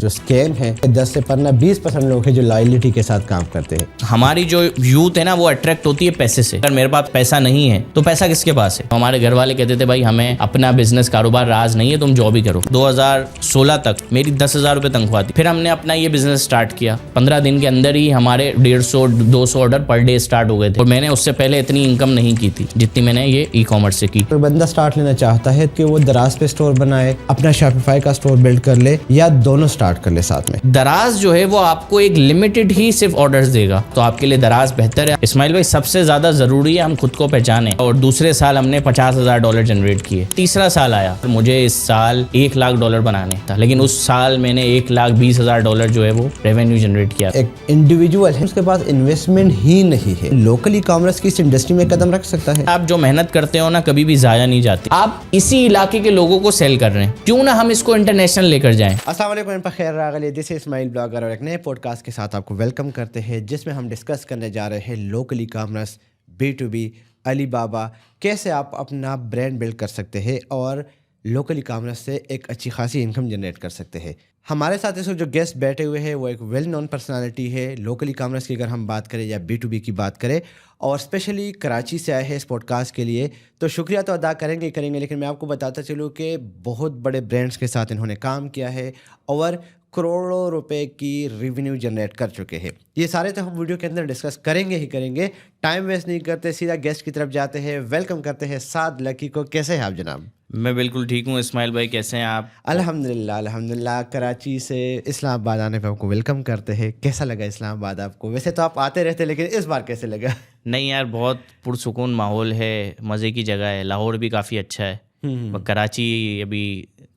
जो स्कैम है 10 से 20% लोग हैं जो लॉयल्टी के साथ काम करते हैं। हमारी जो यूथ है ना वो अट्रैक्ट होती है पैसे से। अगर मेरे पास पैसा नहीं है तो पैसा किसके पास है? हमारे घर वाले कहते थे भाई हमें अपना बिजनेस कारोबार राज नहीं है, तुम जॉब ही करो। 2016 तक मेरी 10,000 रुपये तनख्वाह थी। फिर हमने अपना ये बिजनेस स्टार्ट किया। 15 दिन के अंदर ही हमारे 150-200 ऑर्डर पर डे स्टार्ट हो गए थे और मैंने उससे पहले इतनी इनकम नहीं की थी जितनी मैंने ये ई-कॉमर्स से की। कोई बंदा स्टार्ट लेना चाहता है कि वो दराज पे स्टोर बनाए, अपना शॉपिफाई का स्टोर बिल्ड कर ले, या दोनों स्टार्ट कर ले साथ में। दराज जो है वो आपको एक लिमिटेड ही सिर्फ ऑर्डर्स देगा, तो आपके लिए दराज बेहतर है। इस्माइल भाई सबसे ज्यादा जरूरी है हम खुद को पहचाने। और दूसरे साल हमने $50,000 जनरेट किए। तीसरा साल आया, मुझे इस साल $1 लाख बनाने था, लेकिन उस साल मैंने $1,20,000 जो है वो रेवेन्यू जनरेट किया। एक इंडिविजुअल है उसके पास इन्वेस्टमेंट ही नहीं है, लोकल ई कॉमर्स की इस इंडस्ट्री में कदम रख सकता है। आप जो मेहनत करते हो ना कभी भी जाया नहीं जाती। आप इसी इलाके के लोगों को सेल कर रहे हैं, क्यों ना हम इसको इंटरनेशनल लेकर जाएं। अस्सलाम वालेकुम, खैर रागले, दिस इज इस्माइल ब्लॉगर और एक नए पॉडकास्ट के साथ आपको वेलकम करते हैं, जिसमें हम डिस्कस करने जा रहे हैं local e commerce, B2B, Alibaba, कैसे आप अपना ब्रांड बिल्ड कर सकते हैं और लोकल ई कॉमर्स से एक अच्छी खासी इनकम जनरेट कर सकते हैं। हमारे साथ इस वक्त जो गेस्ट बैठे हुए हैं वो एक वेल नोन पर्सनालिटी है लोकल ई कॉमर्स की, अगर हम बात करें या B2B की बात करें, और स्पेशली कराची से आए हैं इस पॉडकास्ट के लिए। तो शुक्रिया तो अदा करेंगे, लेकिन मैं आपको बताता चलूँ कि बहुत बड़े ब्रांड्स के साथ इन्होंने काम किया है और करोड़ों रुपए की रेवेन्यू जनरेट कर चुके हैं। ये सारे तो हम वीडियो के अंदर डिस्कस करेंगे ही करेंगे। टाइम वेस्ट नहीं करते, सीधा गेस्ट की तरफ जाते हैं। वेलकम करते हैं साद लकी को। कैसे हैं आप जनाब? मैं बिल्कुल ठीक हूँ। इस्माइल भाई कैसे हैं आप? अल्हम्दुलिल्लाह। कराची से इस्लामाबाद आने पे आपको वेलकम करते हैं। कैसा लगा इस्लामाबाद आपको? वैसे तो आप आते रहते, लेकिन इस बार कैसे लगा? नहीं यार, बहुत पुरसुकून माहौल है, मज़े की जगह है। लाहौर भी काफ़ी अच्छा है, कराची अभी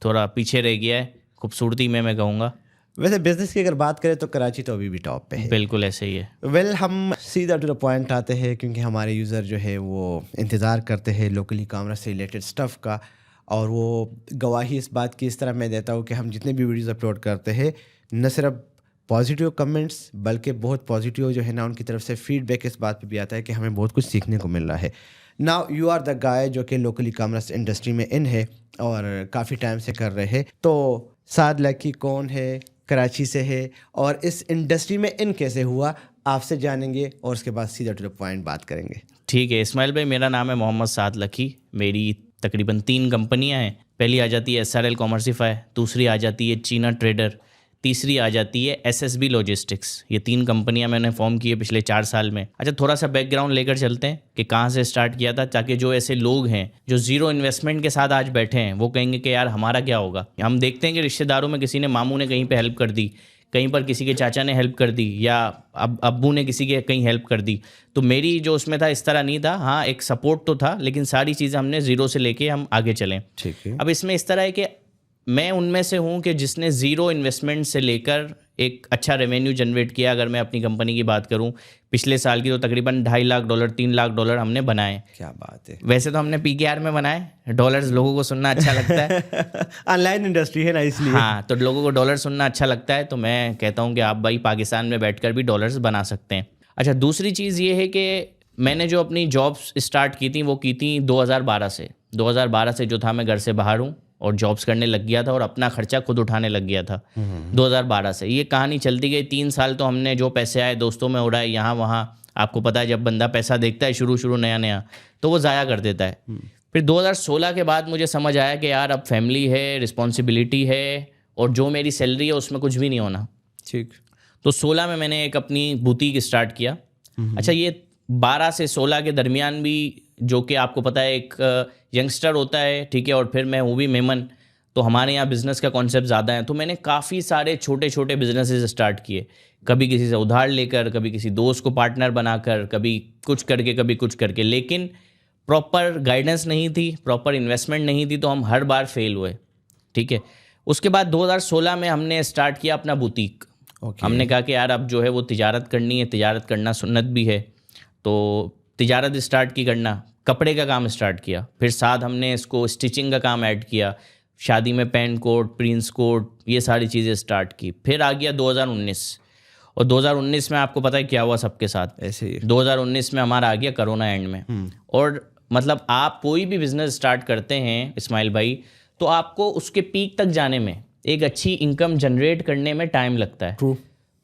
थोड़ा पीछे रह गया है खूबसूरती में, मैं कहूँगा। वैसे बिजनेस की अगर बात करें तो कराची तो अभी भी टॉप पे है। बिल्कुल ऐसे ही है। हम सीधा टू द पॉइंट आते हैं, क्योंकि हमारे यूज़र जो है वो इंतज़ार करते हैं लोकल ई कॉमर्स से रिलेटेड स्टफ़ का, और वो गवाही इस बात की इस तरह मैं देता हूँ कि हम जितने भी वीडियोज़ अपलोड करते हैं, न सिर्फ पॉजिटिव कमेंट्स बल्कि बहुत पॉजिटिव जो है ना उनकी तरफ से फीडबैक इस बात पे भी आता है कि हमें बहुत कुछ सीखने को मिल रहा है। Now you are the guy जो कि लोकल ई कॉमर्स इंडस्ट्री में इन है और काफ़ी टाइम से कर रहे हैं। तो साद लकी कौन है, कराची से है, और इस इंडस्ट्री में इन कैसे हुआ, आपसे जानेंगे और उसके बाद सीधा टू द पॉइंट बात करेंगे। ठीक है इस्माइल भाई, मेरा नाम है मोहम्मद साद लकी। मेरी तकरीबन 3 कंपनियां हैं। पहली आ जाती है SRL कॉमर्सिफाई, दूसरी आ जाती है चीना ट्रेडर, तीसरी आ जाती है SSB लॉजिस्टिक्स। ये 3 कंपनियां मैंने फॉर्म की है पिछले 4 साल में। अच्छा, थोड़ा सा बैकग्राउंड लेकर चलते हैं कि कहाँ से स्टार्ट किया था, ताकि जो ऐसे लोग हैं जो ज़ीरो इन्वेस्टमेंट के साथ आज बैठे हैं वो कहेंगे कि यार हमारा क्या होगा। हम देखते हैं कि रिश्तेदारों में किसी ने, मामू ने कहीं पर हेल्प कर दी, कहीं पर किसी के चाचा ने हेल्प कर दी, या अब्बू ने किसी के कहीं हेल्प कर दी। तो मेरी जो उसमें था इस तरह नहीं था। हाँ, एक सपोर्ट तो था, लेकिन सारी चीज़ें हमने ज़ीरो से लेके हम आगे चलें। ठीक है। अब इसमें इस तरह है कि मैं उनमें से हूँ कि जिसने ज़ीरो इन्वेस्टमेंट से लेकर एक अच्छा रेवेन्यू जनरेट किया। अगर मैं अपनी कंपनी की बात करूँ पिछले साल की, तो तकरीबन $2.5 लाख $3 लाख हमने बनाए। क्या बात है। वैसे तो हमने PKR में बनाए। डॉलर्स लोगों को सुनना अच्छा लगता है ऑनलाइन इंडस्ट्री है ना, इसलिए। हाँ, तो लोगों को डॉलर सुनना अच्छा लगता है, तो मैं कहता हूँ कि आप भाई पाकिस्तान में बैठकर भी डॉलर्स बना सकते हैं। अच्छा, दूसरी चीज़ ये है कि मैंने जो अपनी जॉब्स स्टार्ट की थी वो की थी 2012 से। 2012 से जो था मैं घर से बाहर हूँ और जॉब्स करने लग गया था और अपना खर्चा खुद उठाने लग गया था। 2012 से ये कहानी चलती गई। 3 साल तो हमने जो पैसे आए दोस्तों में उड़ाए, यहाँ वहाँ। आपको पता है जब बंदा पैसा देखता है शुरू नया तो वो ज़ाया कर देता है। फिर 2016 के बाद मुझे समझ आया कि यार अब फैमिली है, रिस्पॉन्सिबिलिटी है, और जो मेरी सैलरी है उसमें कुछ भी नहीं होना। ठीक। तो 16 में मैंने एक अपनी बुटीक स्टार्ट किया। अच्छा, ये 12 से 16 के दरमियान भी, जो कि आपको पता है एक यंगस्टर होता है, ठीक है, और फिर मैं हूँ भी मेमन, तो हमारे यहाँ बिज़नेस का कॉन्सेप्ट ज़्यादा है। तो मैंने काफ़ी सारे छोटे छोटे बिजनेसेस स्टार्ट किए, कभी किसी से उधार लेकर, कभी किसी दोस्त को पार्टनर बनाकर, कभी कुछ करके कभी कुछ करके, लेकिन प्रॉपर गाइडेंस नहीं थी, प्रॉपर इन्वेस्टमेंट नहीं थी, तो हम हर बार फेल हुए। ठीक है, उसके बाद 2016 में हमने स्टार्ट किया अपना बुटीक। हमने कहा कि यार अब जो है वो तिजारत करनी है, तिजारत करना सुन्नत भी है, तो तिजारत स्टार्ट की करना। कपड़े का काम स्टार्ट किया, फिर साथ हमने इसको स्टिचिंग का काम ऐड किया, शादी में पैंट कोट, प्रिंस कोट, ये सारी चीज़ें स्टार्ट की। फिर आ गया 2019, और 2019 में आपको पता है क्या हुआ सबके साथ? ऐसे ही 2019 में हमारा आ गया कोरोना एंड में। और मतलब आप कोई भी बिज़नेस स्टार्ट करते हैं इस्माइल भाई, तो आपको उसके पीक तक जाने में एक अच्छी इनकम जनरेट करने में टाइम लगता है। ट्रू।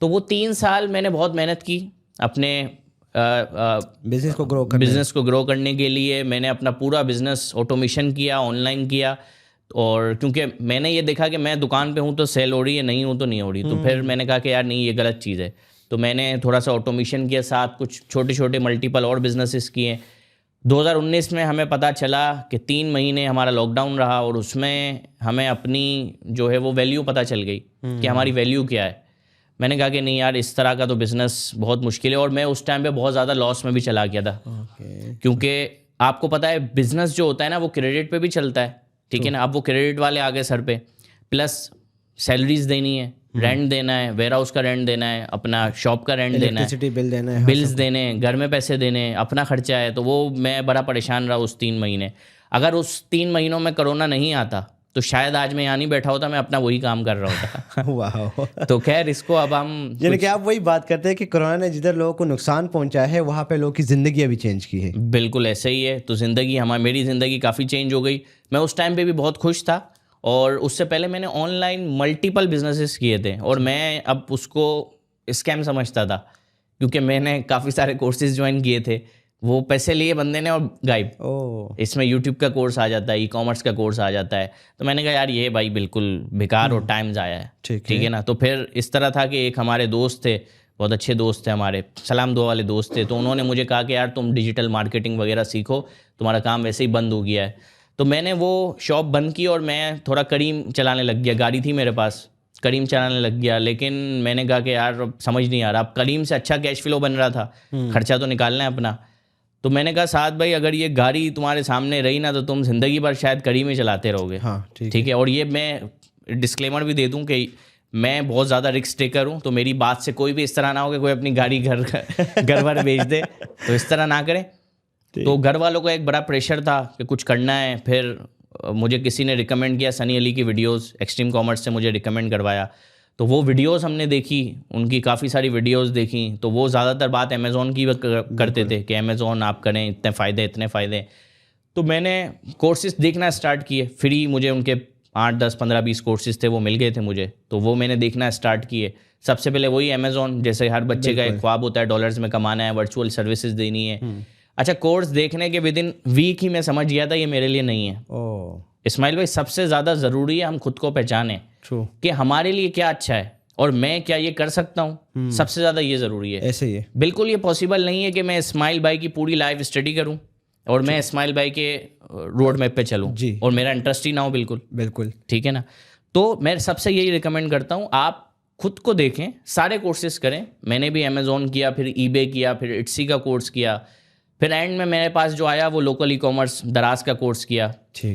तो वो 3 साल मैंने बहुत मेहनत की अपने बिजनेस को ग्रो करने के लिए। मैंने अपना पूरा बिजनेस ऑटोमेशन किया, ऑनलाइन किया, और क्योंकि मैंने ये देखा कि मैं दुकान पे हूँ तो सेल हो रही है, नहीं हूँ तो नहीं हो रही। तो फिर मैंने कहा कि यार नहीं, ये गलत चीज़ है। तो मैंने थोड़ा सा ऑटोमेशन किया, साथ कुछ छोटे छोटे मल्टीपल और बिजनेसेस किए। 2019 में हमें पता चला कि 3 महीने हमारा लॉकडाउन रहा, और उसमें हमें अपनी जो है वो वैल्यू पता चल गई कि हमारी वैल्यू क्या है। मैंने कहा कि नहीं यार, इस तरह का तो बिज़नेस बहुत मुश्किल है। और मैं उस टाइम पे बहुत ज़्यादा लॉस में भी चला गया था। क्योंकि आपको पता है बिज़नेस जो होता है ना वो क्रेडिट पे भी चलता है, ठीक है ना। अब वो क्रेडिट वाले आ गए सर पे, प्लस सैलरीज देनी है, रेंट देना है, वेयर हाउस का रेंट देना है, अपना शॉप का रेंट देना है, बिल देना है, बिल्स देने हैं, घर में पैसे देने हैं, अपना खर्चा है। तो वो मैं बड़ा परेशान रहा उस 3 महीने। अगर उस 3 महीनों में कोरोना नहीं आता तो शायद आज मैं यहाँ नहीं बैठा होता, मैं अपना वही काम कर रहा होता। वाह। तो खैर, इसको अब हम यानी कि आप वही बात करते हैं कि कोरोना ने जिधर लोगों को नुकसान पहुंचाया है वहाँ पे लोगों की ज़िंदगी अभी चेंज की है। बिल्कुल ऐसे ही है। तो ज़िंदगी मेरी ज़िंदगी काफ़ी चेंज हो गई। मैं उस टाइम पे भी बहुत खुश था, और उससे पहले मैंने ऑनलाइन मल्टीपल बिजनेसेस किए थे, और मैं अब उसको स्कैम समझता था, क्योंकि मैंने काफ़ी सारे कोर्सेज ज्वाइन किए थे। वो पैसे लिए बंदे ने और गायब। इसमें यूट्यूब का कोर्स आ जाता है, ई-कॉमर्स का कोर्स आ जाता है। तो मैंने कहा यार ये भाई बिल्कुल बेकार और टाइम ज़ाया है, ठीक है ना। तो फिर इस तरह था कि एक हमारे दोस्त थे, बहुत अच्छे दोस्त थे हमारे, सलाम दुआ वाले दोस्त थे। तो उन्होंने मुझे कहा कि यार तुम डिजिटल मार्केटिंग वगैरह सीखो, तुम्हारा काम वैसे ही बंद हो गया है। तो मैंने वो शॉप बंद की और मैं थोड़ा करीम चलाने लग गया। गाड़ी थी मेरे पास, करीम चलाने लग गया। लेकिन मैंने कहा कि यार समझ नहीं आ रहा, अब करीम से अच्छा कैश फ्लो बन रहा था, खर्चा तो निकालना है अपना। तो मैंने कहा साद भाई, अगर ये गाड़ी तुम्हारे सामने रही ना तो तुम ज़िंदगी भर शायद करीम ही चलाते रहोगे। हाँ, ठीक है। और ये मैं डिस्क्लेमर भी दे दूं कि मैं बहुत ज़्यादा रिस्क टेकर हूँ। तो मेरी बात से कोई भी इस तरह ना हो कि कोई अपनी गाड़ी घर भर बेच दे, तो इस तरह ना करें। तो घर वालों का एक बड़ा प्रेशर था कि कुछ करना है। फिर मुझे किसी ने रिकमेंड किया, सनी अली की वीडियोस, एक्सट्रीम कॉमर्स से मुझे रिकमेंड करवाया। तो वो वीडियोस हमने देखी, उनकी काफ़ी सारी वीडियोस देखी। तो वो ज़्यादातर बात अमेज़ॉन की करते थे कि अमेज़ॉन आप करें, इतने फ़ायदे। तो मैंने कोर्सेज देखना स्टार्ट किए फ्री। मुझे उनके 8, 10, 15, 20 कोर्सेज थे, वो मिल गए थे मुझे। तो वो मैंने देखना स्टार्ट किए। सबसे पहले वही अमेज़ॉन, जैसे हर बच्चे का एक ख्वाब होता है, डॉलर्स में कमाना है, वर्चुअल सर्विसेज देनी है। अच्छा, कोर्स देखने के विदिन वीक ही मैं समझ गया था ये मेरे लिए नहीं है। इस्माइल भाई, सबसे ज़्यादा ज़रूरी है हम खुद को पहचानें कि हमारे लिए क्या अच्छा है और मैं क्या ये कर सकता हूँ। सबसे ज़्यादा ये ज़रूरी है। ऐसे ही है। बिल्कुल ये पॉसिबल नहीं है कि मैं इस्माइल भाई की पूरी लाइफ स्टडी करूँ और मैं इस्माइल भाई के रोड मैप पे चलूँ और मेरा इंटरेस्ट ही ना हो। बिल्कुल ठीक है ना। तो मैं सबसे यही रिकमेंड करता हूँ, आप खुद को देखें, सारे कोर्सेज करें। मैंने भी अमेज़ॉन किया, फिर ईबे किया, फिर इट्सी का कोर्स किया, फिर एंड में मेरे पास जो आया वो लोकल ई कॉमर्स दराज का कोर्स किया,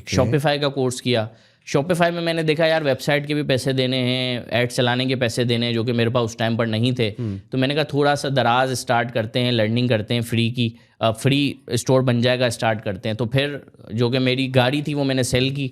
शॉपिफाई का कोर्स किया। शॉपिफाई में मैंने देखा यार वेबसाइट के भी पैसे देने हैं, ऐड चलाने के पैसे देने हैं, जो कि मेरे पास उस टाइम पर नहीं थे। तो मैंने कहा थोड़ा सा दराज स्टार्ट करते हैं, लर्निंग करते हैं फ्री की, फ्री स्टोर बन जाएगा, स्टार्ट करते हैं। तो फिर जो कि मेरी गाड़ी थी वो मैंने सेल की।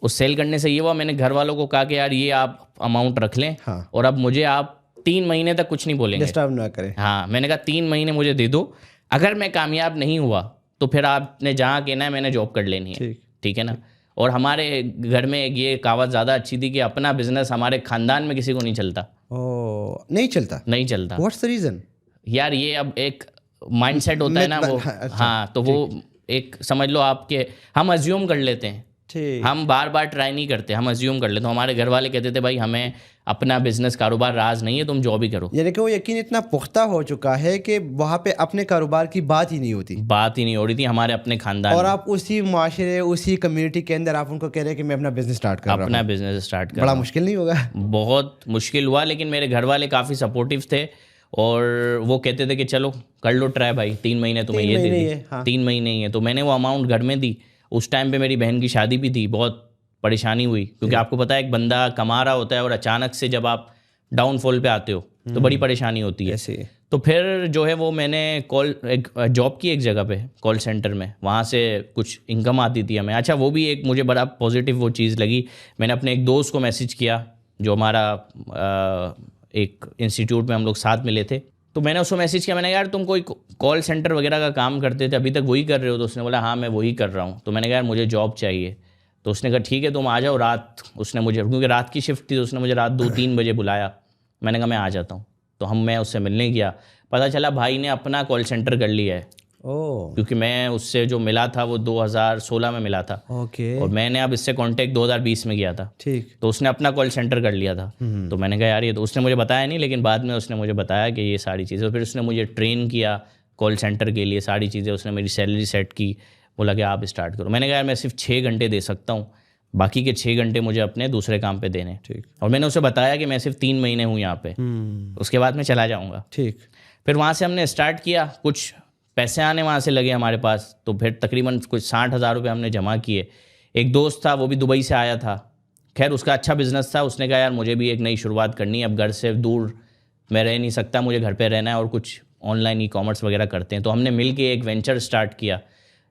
उस सेल करने से ये हुआ, मैंने घर वालों को कहा कि यार ये आप अमाउंट रख लें और अब मुझे आप 3 महीने तक कुछ नहीं बोलेंगे, डिस्टर्ब ना करें। हाँ, मैंने कहा 3 महीने मुझे दे दो, अगर मैं कामयाब नहीं हुआ तो फिर आपने जहाँ कहना है मैंने जॉब कर लेनी है। ठीक है ना। और हमारे घर में ये कहावत ज़्यादा अच्छी थी कि अपना बिजनेस हमारे खानदान में किसी को नहीं चलता। नहीं चलता। What's the reason? यार ये अब एक माइंडसेट होता है ना वो। हाँ, तो वो एक समझ लो आपके, हम अज्यूम कर लेते हैं, हम बार बार ट्राई नहीं करते, हम अज्यूम कर लेते हैं। हमारे घर वाले कहते थे भाई हमें अपना बिजनेस कारोबार राज नहीं है, तुम जॉब ही करो। यानी कि वो यकीन इतना पुख्ता हो चुका है कि वहाँ पे अपने कारोबार की बात ही नहीं हो रही थी हमारे अपने खानदान और आप उसी माशरे, उसी कम्युनिटी के अंदर आप उनको कह रहे हैं कि मैं अपना बिजनेस स्टार्ट कर रहा हूँ। अपना बिजनेस स्टार्ट कर बड़ा मुश्किल नहीं होगा? बहुत मुश्किल हुआ, लेकिन मेरे घर वाले काफ़ी सपोर्टिव थे और वो कहते थे कि चलो कर लो ट्राई भाई, 3 महीने तुम्हें ये दे दी, 3 महीने ही है। तो मैंने वो अमाउंट घर में दी। उस टाइम पे मेरी बहन की शादी भी थी, बहुत परेशानी हुई, क्योंकि आपको पता है एक बंदा कमा रहा होता है और अचानक से जब आप डाउनफॉल पे आते हो तो बड़ी परेशानी होती है। तो फिर जो है वो मैंने एक जॉब की एक जगह पे कॉल सेंटर में, वहाँ से कुछ इनकम आती थी हमें। अच्छा, वो भी एक मुझे बड़ा पॉजिटिव वो चीज़ लगी। मैंने अपने एक दोस्त को मैसेज किया, जो हमारा एक इंस्टीट्यूट में हम लोग साथ मिले थे। तो मैंने उसको मैसेज किया, मैंने यार तुम कोई कॉल सेंटर वगैरह का काम करते थे, अभी तक वही कर रहे हो? तो उसने बोला हाँ मैं वही कर रहा हूँ। तो मैंने कहा यार मुझे जॉब चाहिए। तो उसने कहा ठीक है तुम आ जाओ रात, उसने मुझे, क्योंकि रात की शिफ्ट थी, तो उसने मुझे रात 2-3 बजे बुलाया। मैंने कहा मैं आ जाता हूँ। तो मैं उससे मिलने गया, पता चला भाई ने अपना कॉल सेंटर कर लिया है। ओह, क्योंकि मैं उससे जो मिला था वो 2016 में मिला था, ओके, और मैंने अब इससे कांटेक्ट 2020 में किया था। ठीक। तो उसने अपना कॉल सेंटर कर लिया था। तो मैंने कहा यार ये तो, उसने मुझे बताया नहीं, लेकिन बाद में उसने मुझे बताया कि ये सारी चीज़ें, फिर उसने मुझे ट्रेन किया कॉल सेंटर के लिए, सारी चीज़ें उसने मेरी सैलरी सेट की, बोला कि आप स्टार्ट करो। मैंने कहा यार मैं सिर्फ 6 घंटे दे सकता हूँ, बाकी के 6 घंटे मुझे अपने दूसरे काम पे देने। ठीक। और मैंने उसे बताया कि मैं सिर्फ 3 महीने हूँ यहाँ पे, उसके बाद मैं चला जाऊँगा। ठीक। फिर वहाँ से हमने स्टार्ट किया, कुछ पैसे आने वहाँ से लगे हमारे पास, तो फिर तकरीबन कुछ 60,000 रुपये हमने जमा किए। एक दोस्त था वो भी दुबई से आया था, खैर उसका अच्छा बिजनेस था, उसने कहा यार मुझे भी एक नई शुरुआत करनी है, अब घर से दूर मैं रह नहीं सकता, मुझे घर पे रहना है और कुछ ऑनलाइन ई-कॉमर्स वगैरह करते हैं। तो हमने मिल के एक वेंचर स्टार्ट किया,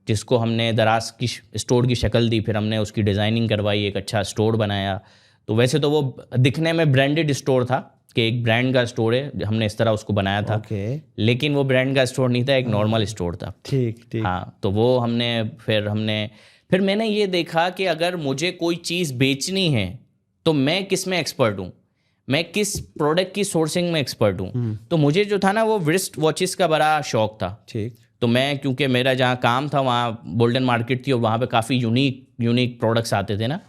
जिसको हमने दराज की स्टोर की शक्ल दी, फिर हमने उसकी डिज़ाइनिंग करवाई, एक अच्छा स्टोर बनाया। तो वैसे तो वो दिखने में ब्रांडेड स्टोर था कि एक ब्रांड का स्टोर है, हमने इस तरह उसको बनाया था, ओके, लेकिन वो ब्रांड का स्टोर नहीं था, एक नॉर्मल स्टोर था। ठीक, ठीक। हाँ, तो वो फिर मैंने ये देखा कि अगर मुझे कोई चीज़ बेचनी है तो मैं किस में एक्सपर्ट हूँ, मैं किस प्रोडक्ट की सोर्सिंग में एक्सपर्ट हूँ। तो मुझे जो था ना वो रिस्ट वॉचेस का बड़ा शौक था। ठीक। तो मैं, क्योंकि मेरा जहाँ काम था वहाँ गोल्डन मार्केट थी, और वहाँ पे काफ़ी यूनिक प्रोडक्ट्स आते थे ना।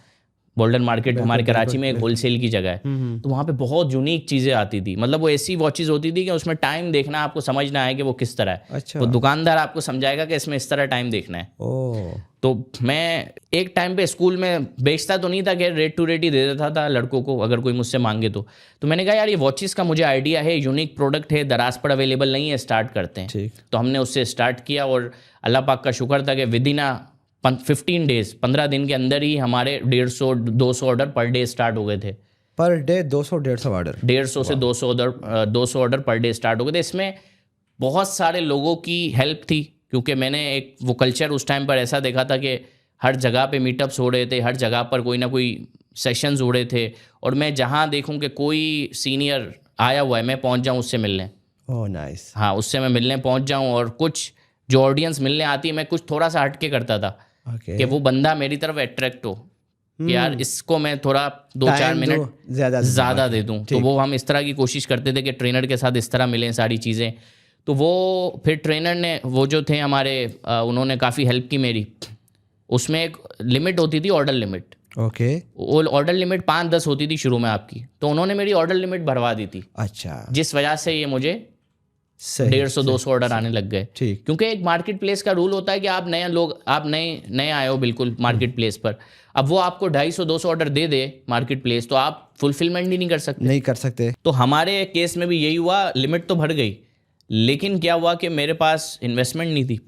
गोल्डन मार्केट हमारे कराची में एक होलसेल की जगह है, तो वहाँ पे बहुत यूनिक चीज़ें आती थी। मतलब वो ऐसी वॉचेस होती थी कि उसमें टाइम देखना आपको समझना है कि वो किस तरह है। अच्छा। वो दुकानदार आपको समझाएगा कि इसमें इस तरह टाइम देखना है। ओह, तो मैं एक टाइम पे स्कूल में बेचता तो नहीं था, कि रेट टू रेट ही दे देता था लड़कों को अगर कोई मुझसे मांगे तो मैंने कहा यार ये वॉचेस का मुझे आइडिया है, यूनिक प्रोडक्ट है, दराज पर अवेलेबल नहीं है, स्टार्ट करते हैं। ठीक। तो हमने उससे स्टार्ट किया, और अल्लाह पाक का शुक्र था कि विदिन 15 डेज, 15 दिन के अंदर ही हमारे 150-200 ऑर्डर पर डे स्टार्ट हो गए थे। Per day 200-150 order? 150 से 200 ऑर्डर पर डे स्टार्ट हो गए थे। इसमें बहुत सारे लोगों की हेल्प थी, क्योंकि मैंने एक वो कल्चर उस टाइम पर ऐसा देखा था कि हर जगह पे मीटअप्स हो रहे थे, हर जगह पर कोई ना कोई सेशंस हो रहे थे, और मैं जहाँ देखूं कि कोई सीनियर आया हुआ है मैं पहुँच जाऊँ उससे मिलने। ओह, नाइस। हाँ, उससे मैं मिलने पहुँच जाऊँ, और कुछ जो ऑडियंस मिलने आती है मैं कुछ थोड़ा सा हट के करता था, ओके, कि वो बंदा मेरी तरफ अट्रैक्ट हो, कि यार इसको मैं थोड़ा 2-4 मिनट ज़्यादा दे दूँ। तो वो हम इस तरह की कोशिश करते थे कि ट्रेनर के साथ इस तरह मिलें सारी चीज़ें। तो वो फिर ट्रेनर ने, वो जो थे हमारे, उन्होंने काफ़ी हेल्प की मेरी। उसमें एक लिमिट होती थी, ऑर्डर लिमिट। ओके, वो ऑर्डर लिमिट 5-10 होती थी शुरू में आपकी, तो उन्होंने मेरी ऑर्डर लिमिट भरवा दी थी, अच्छा, जिस वजह से ये मुझे सही, 150-200 ऑर्डर आने लग गए। ठीक। क्योंकि एक मार्केट प्लेस का रूल होता है कि आप नए आए हो बिल्कुल मार्केट प्लेस पर, अब वो आपको 250-200 ऑर्डर दे दे मार्केट प्लेस, तो आप फुलफिलमेंट ही नहीं कर सकते। नहीं कर सकते। तो हमारे केस में भी यही हुआ, लिमिट तो भर गई, लेकिन क्या हुआ कि मेरे पास इन्वेस्टमेंट नहीं थी,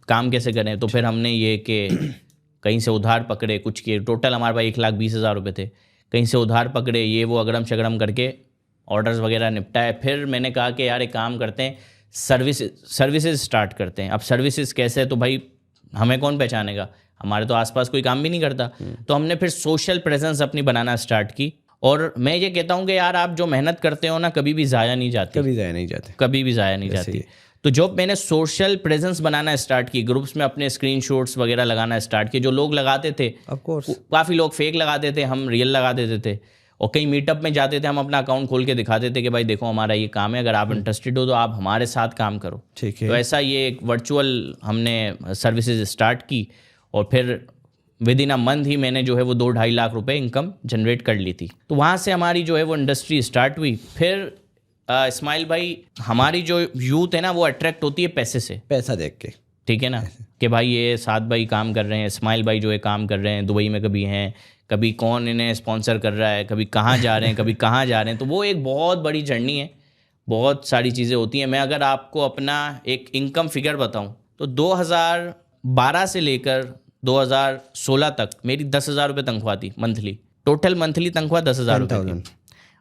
काम कैसे करें। तो फिर हमने ये कि कहीं से उधार पकड़े, कुछ किए, टोटल हमारे पास 1,20,000 रुपये थे, कहीं से उधार पकड़े, ये वो अगड़म शगड़म करके ऑर्डर्स वगैरह निपटाए। फिर मैंने कहा कि यार एक काम करते हैं, सर्विसेज स्टार्ट करते हैं। अब सर्विसेज कैसे, तो भाई हमें कौन पहचानेगा, हमारे तो आसपास कोई काम भी नहीं करता। तो हमने फिर सोशल प्रेजेंस अपनी बनाना स्टार्ट की। और मैं ये कहता हूँ कि यार आप जो मेहनत करते हो ना, कभी भी ज़ाया नहीं जाती, कभी ज़ाया नहीं जाते, कभी भी ज़ाया नहीं जाती। तो जब मैंने सोशल प्रेजेंस बनाना स्टार्ट की, ग्रुप्स में अपने स्क्रीनशॉट्स वगैरह लगाना स्टार्ट किए, जो लोग लगाते थे, ऑफ कोर्स काफ़ी लोग फेक लगाते थे, हम रियल लगा देते थे। और कई मीटअप में जाते थे, हम अपना अकाउंट खोल के दिखाते थे कि भाई देखो हमारा ये काम है, अगर आप इंटरेस्टेड हो तो आप हमारे साथ काम करो। ठीक है। तो ऐसा ये एक वर्चुअल हमने सर्विसेज स्टार्ट की, और फिर विदिन अ मंथ ही मैंने जो है वो 2-2.5 लाख रुपए इनकम जनरेट कर ली थी। तो वहाँ से हमारी जो है वो इंडस्ट्री स्टार्ट हुई। फिर इस्माइल भाई, हमारी जो यूथ है ना वो अट्रैक्ट होती है पैसे से, पैसा देख के, ठीक है ना, कि भाई ये साद भाई काम कर रहे हैं, इस्माइल भाई जो है काम कर रहे हैं, दुबई में कभी हैं, कभी कौन इन्हें स्पॉन्सर कर रहा है, कभी कहाँ जा रहे हैं, कभी कहाँ जा रहे हैं। तो वो एक बहुत बड़ी जर्नी है, बहुत सारी चीज़ें होती हैं। मैं अगर आपको अपना एक इनकम फिगर बताऊं तो 2012 से लेकर 2016 तक मेरी 10,000 रुपये तनख्वाह थी मंथली, टोटल मंथली तनख्वाह 10,000 रुपये थी।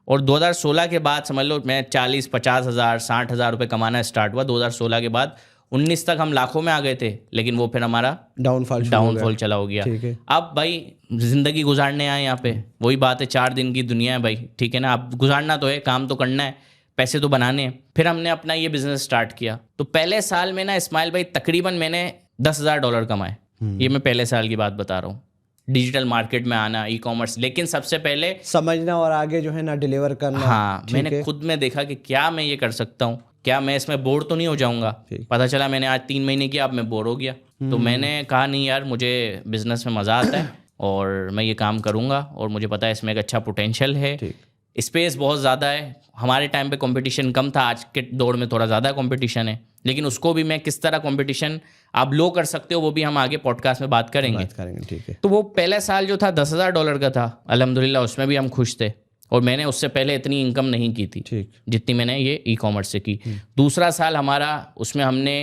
और 2016 के बाद समझ लो मैं 40-50 हज़ार 60 हज़ार रुपये कमाना स्टार्ट हुआ। 2016 के बाद 19 तक हम लाखों में आ गए थे, लेकिन वो फिर हमारा डाउनफॉल चला हो गया। अब भाई ज़िंदगी गुजारने आए यहाँ पे, वही बात है, 4 दिन की दुनिया है भाई, ठीक है ना। अब गुजारना तो है, काम तो करना है, पैसे तो बनाने हैं। फिर हमने अपना ये बिज़नेस स्टार्ट किया। तो पहले साल में ना इस्माइल भाई तकरीबन मैंने $10,000 कमाए। ये मैं पहले साल की बात बता रहा हूँ। डिजिटल मार्केट में आना, ई कॉमर्स, लेकिन सबसे पहले समझना और आगे जो है ना डिलीवर करना। हाँ, मैंने खुद में देखा कि क्या मैं ये कर सकता हूँ, क्या मैं इसमें बोर तो नहीं हो जाऊंगा। पता चला मैंने आज 3 महीने किया, अब मैं बोर हो गया। तो मैंने कहा नहीं यार, मुझे बिजनेस में मज़ा आता है और मैं ये काम करूँगा और मुझे पता है इसमें एक अच्छा पोटेंशियल है, स्पेस बहुत ज़्यादा है। हमारे टाइम पे कंपटीशन कम था, आज के दौर में थोड़ा ज़्यादा कंपटीशन है, लेकिन उसको भी मैं किस तरह कंपटीशन आप लो कर सकते हो वो भी हम आगे पॉडकास्ट में बात करेंगे। ठीक है। तो वो पहला साल जो था $10,000 का था, अल्हम्दुलिल्लाह उसमें भी हम खुश थे और मैंने उससे पहले इतनी इनकम नहीं की थी जितनी मैंने ये ई कॉमर्स से की। दूसरा साल हमारा, उसमें हमने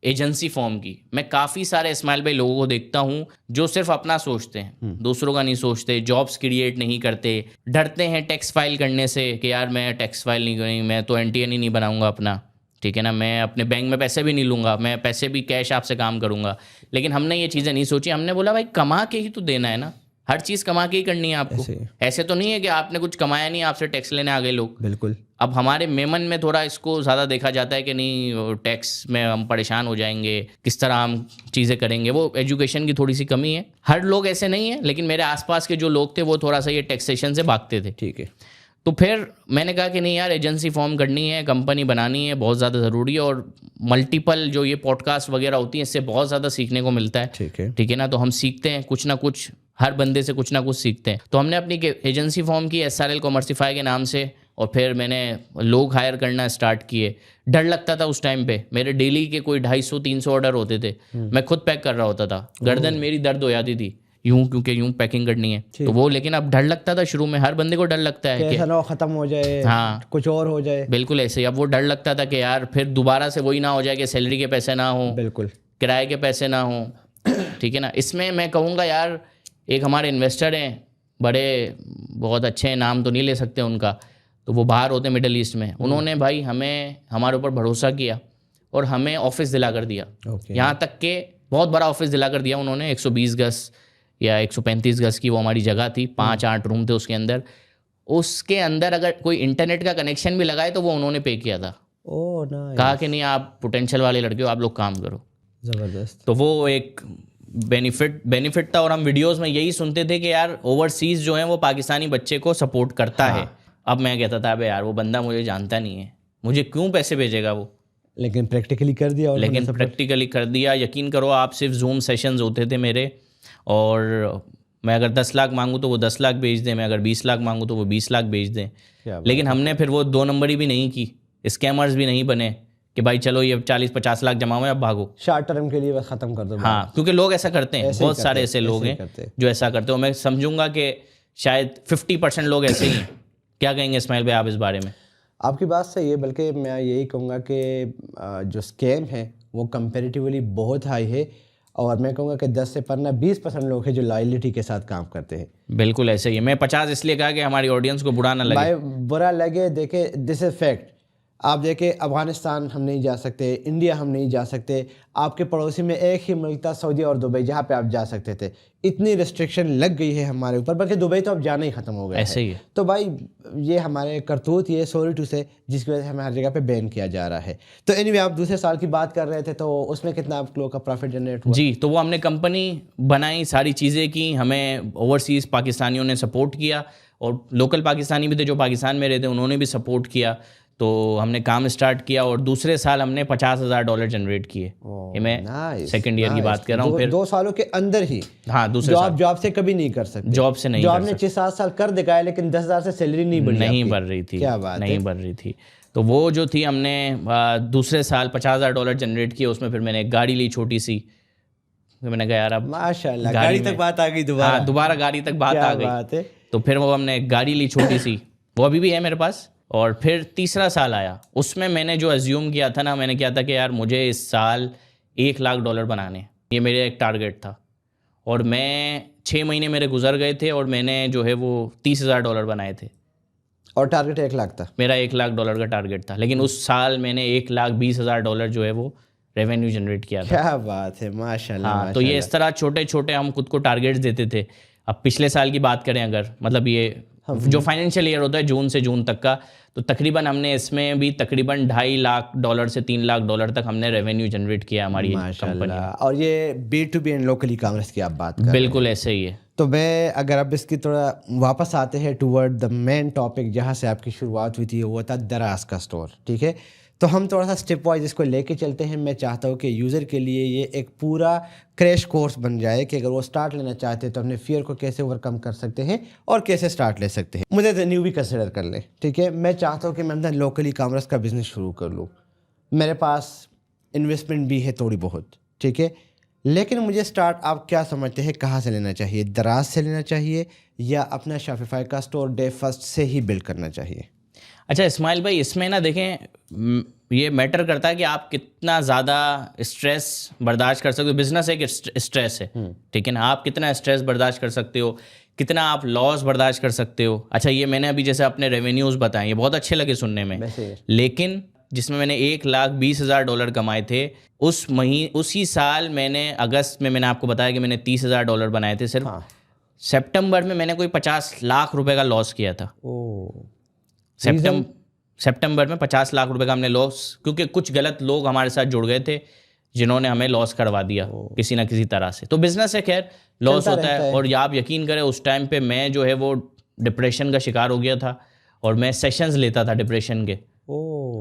एजेंसी फॉर्म की। मैं काफ़ी सारे इस्माइल भाई लोगों को देखता हूँ जो सिर्फ अपना सोचते हैं, दूसरों का नहीं सोचते, जॉब्स क्रिएट नहीं करते, डरते हैं टैक्स फाइल करने से कि यार मैं टैक्स फाइल नहीं करूँगी, मैं तो NTN ही नहीं बनाऊँगा अपना, ठीक है ना, मैं अपने बैंक में पैसे भी नहीं लूँगा, मैं पैसे भी कैश आपसे काम करूँगा। लेकिन हमने ये चीज़ें नहीं सोची। हमने बोला भाई कमा के ही तो देना है ना, हर चीज़ कमा के ही करनी है आपको। ऐसे तो नहीं है कि आपने कुछ कमाया नहीं, आपसे टैक्स लेने आ गए लोग। बिल्कुल। अब हमारे मेमन में थोड़ा इसको ज़्यादा देखा जाता है कि नहीं, टैक्स में हम परेशान हो जाएंगे, किस तरह हम चीज़ें करेंगे। वो एजुकेशन की थोड़ी सी कमी है। हर लोग ऐसे नहीं है, लेकिन मेरे आसपास के जो लोग थे वो थोड़ा सा ये टैक्सेशन से भागते थे। ठीक है। तो फिर मैंने कहा कि नहीं यार, एजेंसी फॉर्म करनी है, कंपनी बनानी है, बहुत ज़्यादा ज़रूरी है। और मल्टीपल जो ये पॉडकास्ट वगैरह होती हैं, इससे बहुत ज़्यादा सीखने को मिलता है। ठीक है ना। तो हम सीखते हैं कुछ ना कुछ, हर बंदे से कुछ ना कुछ सीखते हैं। तो हमने अपनी एजेंसी फॉर्म की SRL कॉमर्सिफाई के नाम से, और फिर मैंने लोग हायर करना स्टार्ट किए। डर लगता था उस टाइम पे, मेरे डेली के कोई 250-300 ऑर्डर होते थे, मैं खुद पैक कर रहा होता था, गर्दन मेरी दर्द हो जाती थी यूं, क्योंकि यूं पैकिंग करनी है तो वो। लेकिन अब डर लगता था शुरू में, हर बंदे को डर लगता है कि ऐसा खत्म हो जाए, हाँ कुछ और हो जाए। बिल्कुल ऐसे ही। अब वो डर लगता था कि यार फिर दोबारा से वही ना हो जाए कि सैलरी के पैसे ना हो, बिल्कुल किराए के पैसे ना हो, ठीक है ना। इसमें मैं कहूँगा यार, एक हमारे इन्वेस्टर हैं, बड़े बहुत अच्छे हैं, नाम तो नहीं ले सकते उनका, तो वो बाहर होते मिडिल ईस्ट में। उन्होंने भाई हमारे ऊपर भरोसा किया और हमें ऑफिस दिला कर दिया। यहाँ तक के बहुत बड़ा ऑफिस दिला कर दिया उन्होंने, 120 गज या 135 गज की वो हमारी जगह थी, 5-8 रूम थे उसके अंदर। उसके अंदर अगर कोई इंटरनेट का कनेक्शन भी लगाए तो वो उन्होंने पे किया था। कहा कि नहीं, आप पोटेंशियल वाले लड़के हो, आप लोग काम करो। ज़बरदस्त। तो वो एक बेनिफिट था। और हम वीडियोस में यही सुनते थे कि यार ओवरसीज़ जो है वो पाकिस्तानी बच्चे को सपोर्ट करता है। अब मैं कहता था अबे यार, वो बंदा मुझे जानता नहीं है, मुझे क्यों पैसे भेजेगा वो। लेकिन प्रैक्टिकली कर दिया। लेकिन प्रैक्टिकली कर दिया। यकीन करो आप, सिर्फ जूम सेशंस होते थे मेरे, और मैं अगर 10 लाख मांगूँ तो वो 10 लाख भेज दें, मैं अगर 20 लाख मांगूँ तो वो 20 लाख भेज दें। लेकिन हमने फिर वो 2 नंबरी भी नहीं की, स्कैमर्स भी नहीं बने कि भाई चलो ये 40-50 लाख जमा हुए, अब भागो, शॉर्ट टर्म के लिए बस ख़त्म कर दो। हाँ, क्योंकि लोग ऐसा करते हैं, बहुत सारे ऐसे लोग हैं जो ऐसा करते हो। मैं समझूंगा कि शायद 50% लोग ऐसे ही हैं। क्या कहेंगे इस्माइल भाई आप इस बारे में? आपकी बात सही है, बल्कि मैं यही कहूँगा कि जो स्कैम है वो कंपैरेटिवली बहुत हाई है, और मैं कहूँगा कि 10 से 20% लोग हैं जो लॉयल्टी के साथ काम करते हैं। बिल्कुल ऐसे ही है। मैं 50 इसलिए कहा कि हमारी ऑडियंस को बुरा ना लगे। भाई बुरा लगे, देखे, दिस इज फैक्ट। आप देखें, अफ़गानिस्तान हम नहीं जा सकते, इंडिया हम नहीं जा सकते, आपके पड़ोसी में एक ही मुल्क था सऊदी और दुबई जहाँ पे आप जा सकते थे। इतनी रिस्ट्रिक्शन लग गई है हमारे ऊपर, बल्कि दुबई तो अब जाना ही ख़त्म हो गया ऐसे ही है। तो भाई ये हमारे करतूत, ये सॉरी टू से, जिसकी वजह से हमें हर जगह पे बैन किया जा रहा है। तो एनीवे, आप दूसरे साल की बात कर रहे थे, तो उसमें कितना आप लोगों का प्रॉफिट जनरेट हुआ? जी, तो वो हमने कंपनी बनाई, सारी चीज़ें की, हमें ओवरसीज़ पाकिस्तानियों ने सपोर्ट किया, और लोकल पाकिस्तानी भी थे जो पाकिस्तान में रहते, उन्होंने भी सपोर्ट किया। तो हमने काम स्टार्ट किया और दूसरे साल हमने $50,000 जनरेट किए। ये मैं सेकंड ईयर की बात कर रहा हूँ। फिर 2 सालों के अंदर ही। हाँ, दूसरे साल। आप जॉब से कभी नहीं कर सकते। जॉब से नहीं, जो आपने 6-7 साल कर दिखाया, लेकिन 10,000 से सैलरी नहीं बढ़ी, नहीं बढ़ रही थी। क्या बात नहीं बढ़ रही थी। तो वो जो थी, हमने दूसरे साल $50,000 जनरेट किए। उसमें फिर मैंने एक गाड़ी ली छोटी सी। मैंने कहा यार अब माशाल्लाह गाड़ी तक बात आ गई, दोबारा गाड़ी तक बात आ गई। तो फिर वो हमने एक गाड़ी ली छोटी सी, वो अभी भी है मेरे पास। और फिर तीसरा साल आया, उसमें मैंने जो अज्यूम किया था ना, मैंने किया था कि यार मुझे इस साल $1 लाख बनाने, ये मेरा एक टारगेट था। और मैं 6 महीने मेरे गुजर गए थे और मैंने जो है वो $30,000 बनाए थे। और टारगेट 1 लाख था? मेरा $1 लाख का टारगेट था, लेकिन उस साल मैंने $1,20,000 जो है वो रेवेन्यू जनरेट किया था। क्या बात है, माशाल्लाह। हाँ, तो ये इस तरह छोटे छोटे हम खुद को टारगेट्स देते थे। अब पिछले साल की बात करें अगर, मतलब ये जो फाइनेंशियल ईयर होता है जून से जून तक का, तो तकरीबन हमने इसमें भी तकरीबन $2.5 लाख से $3 लाख तक हमने रेवेन्यू जनरेट किया हमारी कंपनी। और ये B2B and local e commerce की आप बात कर रहे हैं? बिल्कुल ऐसे ही है। तो मैं अगर अब इसकी थोड़ा वापस आते हैं टूवर्ड द मेन टॉपिक जहाँ से आपकी शुरुआत हुई थी, वो था दराज का स्टोर, ठीक है। तो हम थोड़ा सा स्टेप वाइज इसको लेके चलते हैं। मैं चाहता हूँ कि यूज़र के लिए ये एक पूरा क्रैश कोर्स बन जाए कि अगर वो स्टार्ट लेना चाहते हैं तो अपने फियर को कैसे ओवरकम कर सकते हैं और कैसे स्टार्ट ले सकते हैं। मुझे तो न्यू भी कंसिडर कर ले, ठीक है। मैं चाहता हूँ कि मैं अपना लोकल ई कॉमर्स का बिज़नेस शुरू कर लूँ। मेरे पास इन्वेस्टमेंट भी है थोड़ी बहुत, ठीक है, लेकिन मुझे स्टार्ट आप क्या समझते हैं कहाँ से लेना चाहिए? दराज से लेना चाहिए या अपना शॉपिफाई का स्टोर डे फर्स्ट से ही बिल्ड करना चाहिए? अच्छा इस्माइल भाई, इसमें ना देखें, ये मैटर करता है कि आप कितना ज़्यादा स्ट्रेस बर्दाश्त कर सकते हो। बिजनेस एक स्ट्रेस है, ठीक है ना। आप कितना स्ट्रेस बर्दाश्त कर सकते हो, कितना आप लॉस बर्दाश्त कर सकते हो। अच्छा ये मैंने अभी जैसे अपने रेवेन्यूज़ बताए, ये बहुत अच्छे लगे सुनने में, लेकिन जिसमें मैंने $1,20,000 कमाए थे उसी साल मैंने अगस्त में मैंने आपको बताया कि मैंने $30,000 बनाए थे सिर्फ। हाँ। सितंबर में मैंने कोई 50 लाख रुपए का लॉस किया था। सितंबर में 50 लाख रुपए का हमने लॉस, क्योंकि कुछ गलत लोग हमारे साथ जुड़ गए थे जिन्होंने हमें लॉस करवा दिया किसी ना किसी तरह से। तो बिजनेस है, खैर लॉस होता है। और आप यकीन करें उस टाइम पे मैं जो है वो डिप्रेशन का शिकार हो गया था और मैं सेशंस लेता था डिप्रेशन के,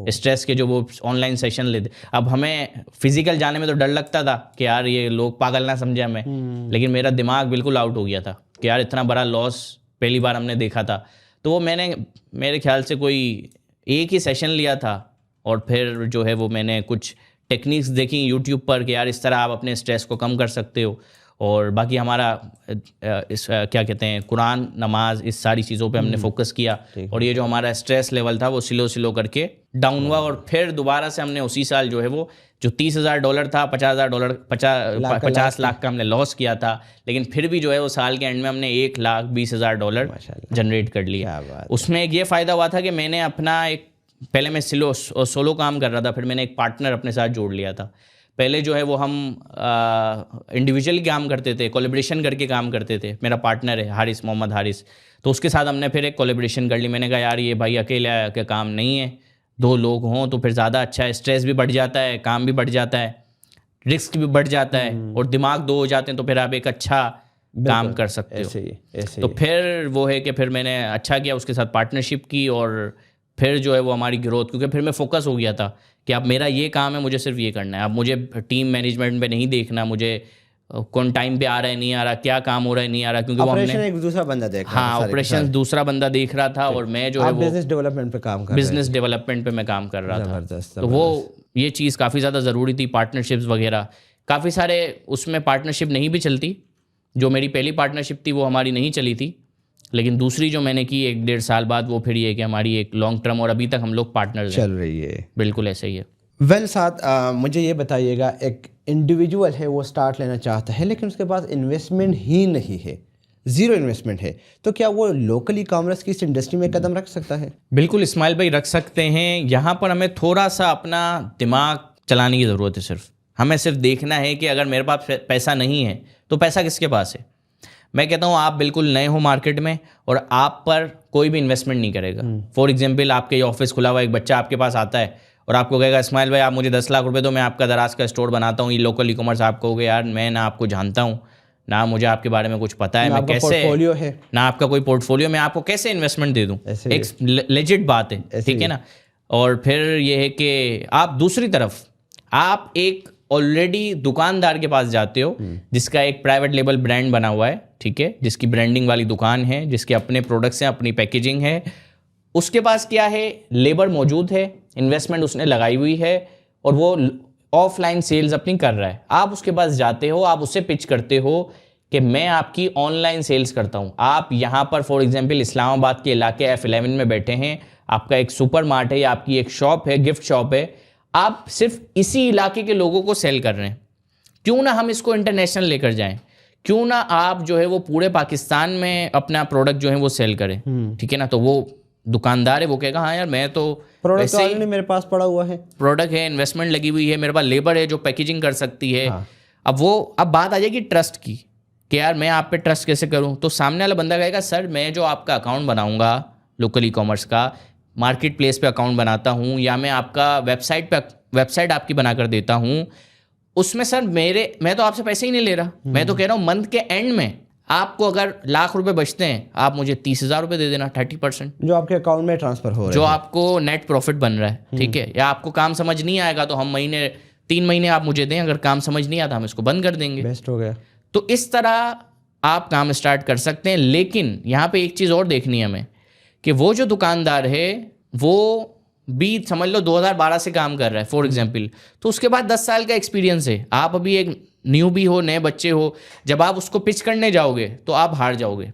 स्ट्रेस के, जो वो ऑनलाइन सेशन लेते। अब हमें फिजिकल जाने में तो डर लगता था कि यार ये लोग पागल ना समझे हमें, लेकिन मेरा दिमाग बिल्कुल आउट हो गया था कि यार इतना बड़ा लॉस पहली बार हमने देखा था। तो वो मैंने मेरे ख्याल से कोई एक ही सेशन लिया था और फिर जो है वो मैंने कुछ टेक्निक्स देखी यूट्यूब पर कि यार इस तरह आप अपने स्ट्रेस को कम कर सकते हो। और बाकी हमारा क्या कहते हैं, कुरान, नमाज, इस सारी चीज़ों पे हमने फोकस किया और ये जो हमारा स्ट्रेस लेवल था वो स्लो करके डाउन हुआ। और फिर दोबारा से हमने उसी साल जो है वो जो $30,000 था, $50 लाख का हमने लॉस किया था, लेकिन फिर भी जो है वो साल के एंड में हमने $1,20,000 जनरेट कर लिया। उसमें एक ये फ़ायदा हुआ था कि मैंने अपना एक, पहले मैं सोलो काम कर रहा था, फिर मैंने एक पार्टनर अपने साथ जोड़ लिया था। पहले जो है वो हम इंडिविजुअली काम करते थे, कोलैबोरेशन करके काम करते थे। मेरा पार्टनर है मोहम्मद हारिस, तो उसके साथ हमने फिर एक कोलैबोरेशन कर ली। मैंने कहा यार ये भाई अकेला का काम नहीं है, 2 लोग हों तो फिर ज़्यादा अच्छा है। स्ट्रेस भी बढ़ जाता है, काम भी बढ़ जाता है, रिस्क भी बढ़ जाता है और दिमाग 2 हो जाते हैं, तो फिर आप एक अच्छा काम कर सकते हो। तो फिर वो है कि फिर मैंने अच्छा किया, उसके साथ पार्टनरशिप की और फिर जो है वो हमारी ग्रोथ, क्योंकि फिर मैं फोकस हो गया था कि अब मेरा ये काम है, मुझे सिर्फ ये करना है। अब मुझे टीम मैनेजमेंट पे नहीं देखना, मुझे कौन टाइम पे आ रहा है नहीं आ रहा, क्या काम हो रहा है नहीं आ रहा, क्योंकि वो हमने एक दूसरा बंदा देख रहा था। हाँ, ऑपरेशन दूसरा बंदा देख रहा था और मैं जो है वो बिजनेस डेवलपमेंट पे काम कर रहा था। बिजनेस डेवलपमेंट पे मैं काम कर रहा था। तो वो ये चीज़ काफ़ी ज़्यादा ज़रूरी थी, पार्टनरशिप्स वगैरह। काफ़ी सारे उसमें पार्टनरशिप नहीं भी चलती। जो मेरी पहली पार्टनरशिप थी वो हमारी नहीं चली थी, लेकिन दूसरी जो मैंने की 1-1.5 साल बाद, वो फिर ये कि हमारी एक लॉन्ग टर्म, और अभी तक हम लोग पार्टनर्स चल रही है। बिल्कुल ऐसा ही है। वेल साथ मुझे ये बताइएगा, एक इंडिविजुअल है वो स्टार्ट लेना चाहता है लेकिन उसके पास इन्वेस्टमेंट ही नहीं है, ज़ीरो इन्वेस्टमेंट है, तो क्या वो लोकल ई कॉमर्स की इस इंडस्ट्री में कदम रख सकता है? बिल्कुल इस्माइल भाई, रख सकते हैं। यहाँ पर हमें थोड़ा सा अपना दिमाग चलाने की ज़रूरत है। हमें सिर्फ देखना है कि अगर मेरे पास पैसा नहीं है तो पैसा किसके पास है। मैं कहता हूँ आप बिल्कुल नए हो मार्केट में और आप पर कोई भी इन्वेस्टमेंट नहीं करेगा। फॉर एग्जांपल, आपके ये ऑफिस खुला हुआ, एक बच्चा आपके पास आता है और आपको कहेगा इस्माइल भाई आप मुझे 10 लाख रुपए दो, मैं आपका दराज का स्टोर बनाता हूँ, ये लोकल ई कॉमर्स। आप कहोगे यार मैं ना आपको जानता हूँ, ना मुझे आपके बारे में कुछ पता है, मैं कैसे, पोर्टफोलियो है ना आपका कोई पोर्टफोलियो, मैं आपको कैसे इन्वेस्टमेंट दे दूँ। एक लेजिट बात है, ठीक है ना। और फिर ये है कि आप दूसरी तरफ आप एक ऑलरेडी दुकानदार के पास जाते हो जिसका एक प्राइवेट लेबल ब्रांड बना हुआ है, ठीक है, जिसकी ब्रांडिंग वाली दुकान है, जिसके अपने प्रोडक्ट्स हैं, अपनी पैकेजिंग है। उसके पास क्या है, लेबर मौजूद है, इन्वेस्टमेंट उसने लगाई हुई है और वो ऑफलाइन सेल्स अपनी कर रहा है। आप उसके पास जाते हो, आप उससे पिच करते हो कि मैं आपकी ऑनलाइन सेल्स करता हूँ। आप यहाँ पर फॉर एग्जांपल इस्लामाबाद के इलाके F11 में बैठे हैं, आपका एक सुपर मार्ट है या आपकी एक शॉप है, गिफ्ट शॉप है, आप सिर्फ इसी इलाके के लोगों को सेल कर रहे हैं। क्यों ना हम इसको इंटरनेशनल लेकर जाएं, क्यों ना आप जो है वो पूरे पाकिस्तान में अपना प्रोडक्ट जो है वो सेल करें, ठीक है ना। तो वो दुकानदार है, वो कहेगा हाँ यार मैं तो प्रोडक्ट ऑलरेडी मेरे पास पड़ा हुआ है, प्रोडक्ट है, इन्वेस्टमेंट लगी हुई है, मेरे पास लेबर है जो पैकेजिंग कर सकती है। अब बात आ जाएगी ट्रस्ट की कि यार मैं आप पे ट्रस्ट कैसे करूं। तो सामने वाला बंदा कहेगा सर मैं जो आपका अकाउंट बनाऊंगा लोकल ई कॉमर्स का, मार्केट प्लेस पे अकाउंट बनाता हूं या मैं आपका वेबसाइट आपकी बना कर देता हूं, उसमें सर मैं तो आपसे पैसे ही नहीं ले रहा। मैं तो कह रहा हूं मंथ के एंड में आपको अगर लाख रुपए बचते हैं, आप मुझे 30,000 रुपये दे देना, 30%, जो आपके अकाउंट में ट्रांसफर हो रहा है, जो आपको नेट प्रॉफिट बन रहा है, ठीक है। या आपको काम समझ नहीं आएगा तो हम 3 महीने आप मुझे दें, अगर काम समझ नहीं आता हम इसको बंद कर देंगे। बेस्ट हो गया। तो इस तरह आप काम स्टार्ट कर सकते हैं। लेकिन यहाँ पे एक चीज़ और देखनी है हमें कि वो जो दुकानदार है वो भी समझ लो 2012 से काम कर रहा है फॉर एग्जाम्पल, तो उसके बाद 10 साल का एक्सपीरियंस है। आप अभी एक न्यू भी हो, नए बच्चे हो, जब आप उसको पिच करने जाओगे तो आप हार जाओगे।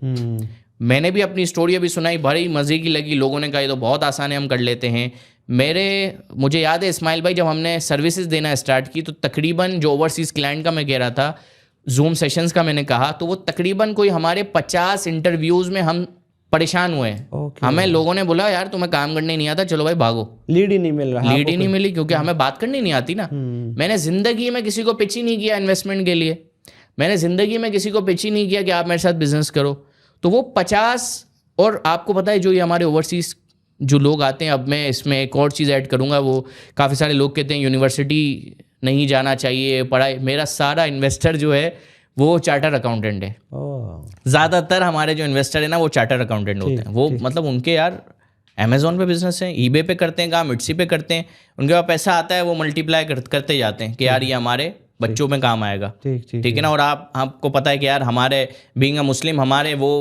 मैंने भी अपनी स्टोरी अभी सुनाई, बड़ी मज़े की लगी, लोगों ने कहा ये तो बहुत आसान है, हम कर लेते हैं। मुझे याद है इस्माइल भाई, जब हमने सर्विसेज देना स्टार्ट की तो तकरीबन जो ओवरसीज़ क्लाइंट का मैं कह रहा था, जूम सेशंस का मैंने कहा, तो वो तकरीबन कोई हमारे 50 इंटरव्यूज़ में हम परेशान हुए हैं। हमें लोगों ने बोला यार तुम्हें काम करने नहीं आता, चलो भाई भागो। लीड ही नहीं मिल रहा, लीड ही नहीं मिली क्योंकि हमें बात करनी नहीं आती ना। मैंने ज़िंदगी में किसी को पिच ही नहीं किया इन्वेस्टमेंट के लिए, मैंने ज़िंदगी में किसी को पिच ही नहीं किया कि आप मेरे साथ बिजनेस करो। तो वो 50, और आपको पता है जो ये हमारे ओवरसीज़ जो लोग आते हैं, अब मैं इसमें एक और चीज़ ऐड करूँगा, वो काफ़ी सारे लोग कहते हैं यूनिवर्सिटी नहीं जाना चाहिए, पढ़ाई। मेरा सारा इन्वेस्टर जो है वो चार्टर अकाउंटेंट है। ज़्यादातर हमारे जो इन्वेस्टर है ना वो चार्टर अकाउंटेंट होते हैं। वो मतलब उनके यार अमेजोन पे बिजनेस है, ईबे पे करते हैं काम, इट्सी पे करते हैं, उनके पास पैसा आता है, वो मल्टीप्लाई करते जाते हैं कि यार ये हमारे बच्चों में काम आएगा, ठीक है ना। और आपको पता है कि यार हमारे बीइंग अ मुस्लिम हमारे वो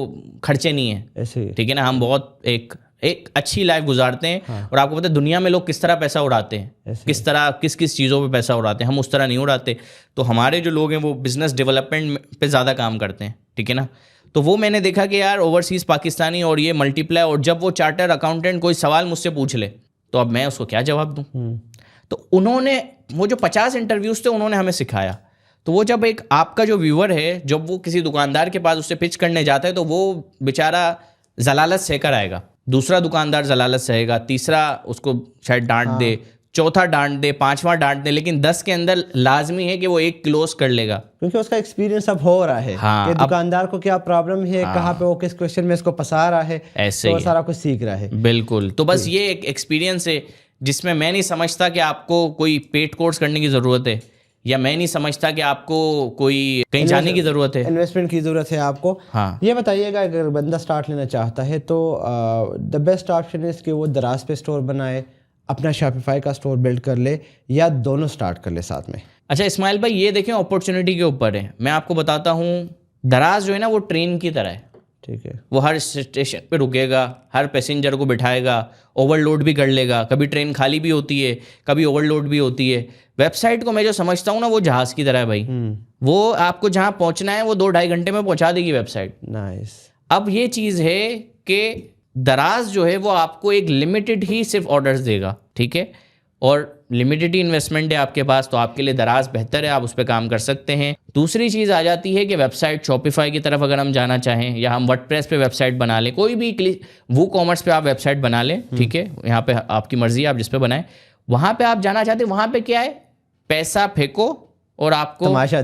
खर्चे नहीं है, ठीक है ना। हम बहुत एक अच्छी लाइफ गुजारते हैं। हाँ। और आपको पता है दुनिया में लोग किस तरह पैसा उड़ाते हैं, किस तरह किस चीज़ों पे पैसा उड़ाते हैं, हम उस तरह नहीं उड़ाते। तो हमारे जो लोग हैं वो बिजनेस डेवलपमेंट पे ज़्यादा काम करते हैं, ठीक है ना। तो वो मैंने देखा कि यार ओवरसीज़ पाकिस्तानी और ये मल्टीप्लाई, और जब वो चार्टर अकाउंटेंट कोई सवाल मुझसे पूछ ले तो अब मैं उसको क्या जवाब दूँ। तो उन्होंने वो जो 50 इंटरव्यूज़ थे उन्होंने हमें सिखाया। तो वो जब एक आपका जो व्यूअर है जब वो किसी दुकानदार के पास उससे पिच करने जाता है तो वो बेचारा जलालत सहकर आएगा, दूसरा दुकानदार जलालत सहेगा, तीसरा उसको शायद डांट दे, चौथा डांट दे, पांचवा डांट दे, लेकिन 10 के अंदर लाजमी है कि वो एक क्लोज कर लेगा क्योंकि उसका एक्सपीरियंस अब हो रहा है। हाँ, कि दुकानदार को क्या प्रॉब्लम है, कहाँ पे वो किस क्वेश्चन में इसको फंसा रहा है, ऐसे तो सारा कुछ सीख रहा है। बिल्कुल। तो बस ये एक एक्सपीरियंस है जिसमें मैं नहीं समझता कि आपको कोई पेड कोर्स करने की ज़रूरत है, या मैं नहीं समझता कि आपको कोई कहीं जाने की ज़रूरत है, इन्वेस्टमेंट की ज़रूरत है आपको। हाँ। ये बताइएगा अगर बंदा स्टार्ट लेना चाहता है तो द बेस्ट ऑप्शन है कि वो दराज पे स्टोर बनाए, अपना शॉपिफाई का स्टोर बिल्ड कर ले, या दोनों स्टार्ट कर ले साथ में। अच्छा इस्माइल भाई, ये देखें अपॉर्चुनिटी के ऊपर है। मैं आपको बताता हूँ, दराज जो है ना वो ट्रेन की तरह है, ठीक है। वो हर स्टेशन पे रुकेगा, हर पैसेंजर को बिठाएगा, ओवरलोड भी कर लेगा, कभी ट्रेन खाली भी होती है, कभी ओवरलोड भी होती है। वेबसाइट को मैं जो समझता हूँ ना वो जहाज़ की तरह है भाई। वो आपको जहाँ पहुँचना है वो 2-2.5 घंटे में पहुँचा देगी वेबसाइट। नाइस। अब ये चीज़ है कि दराज जो है वो आपको एक लिमिटेड ही सिर्फ ऑर्डर्स देगा, ठीक है, और लिमिटेड ही इन्वेस्टमेंट है आपके पास, तो आपके लिए दराज बेहतर है, आप उस पर काम कर सकते हैं। दूसरी चीज़ आ जाती है कि वेबसाइट शॉपिफाई की तरफ अगर हम जाना चाहें, या हम वर्डप्रेस पे वेबसाइट बना लें, कोई भी वो कॉमर्स पे आप वेबसाइट बना लें, ठीक है, यहाँ पे आपकी मर्जी है आप जिस पे बनाएं। वहाँ पे आप जाना चाहते हैं, वहाँ पे क्या है, पैसा फेंको और आपको तमाशा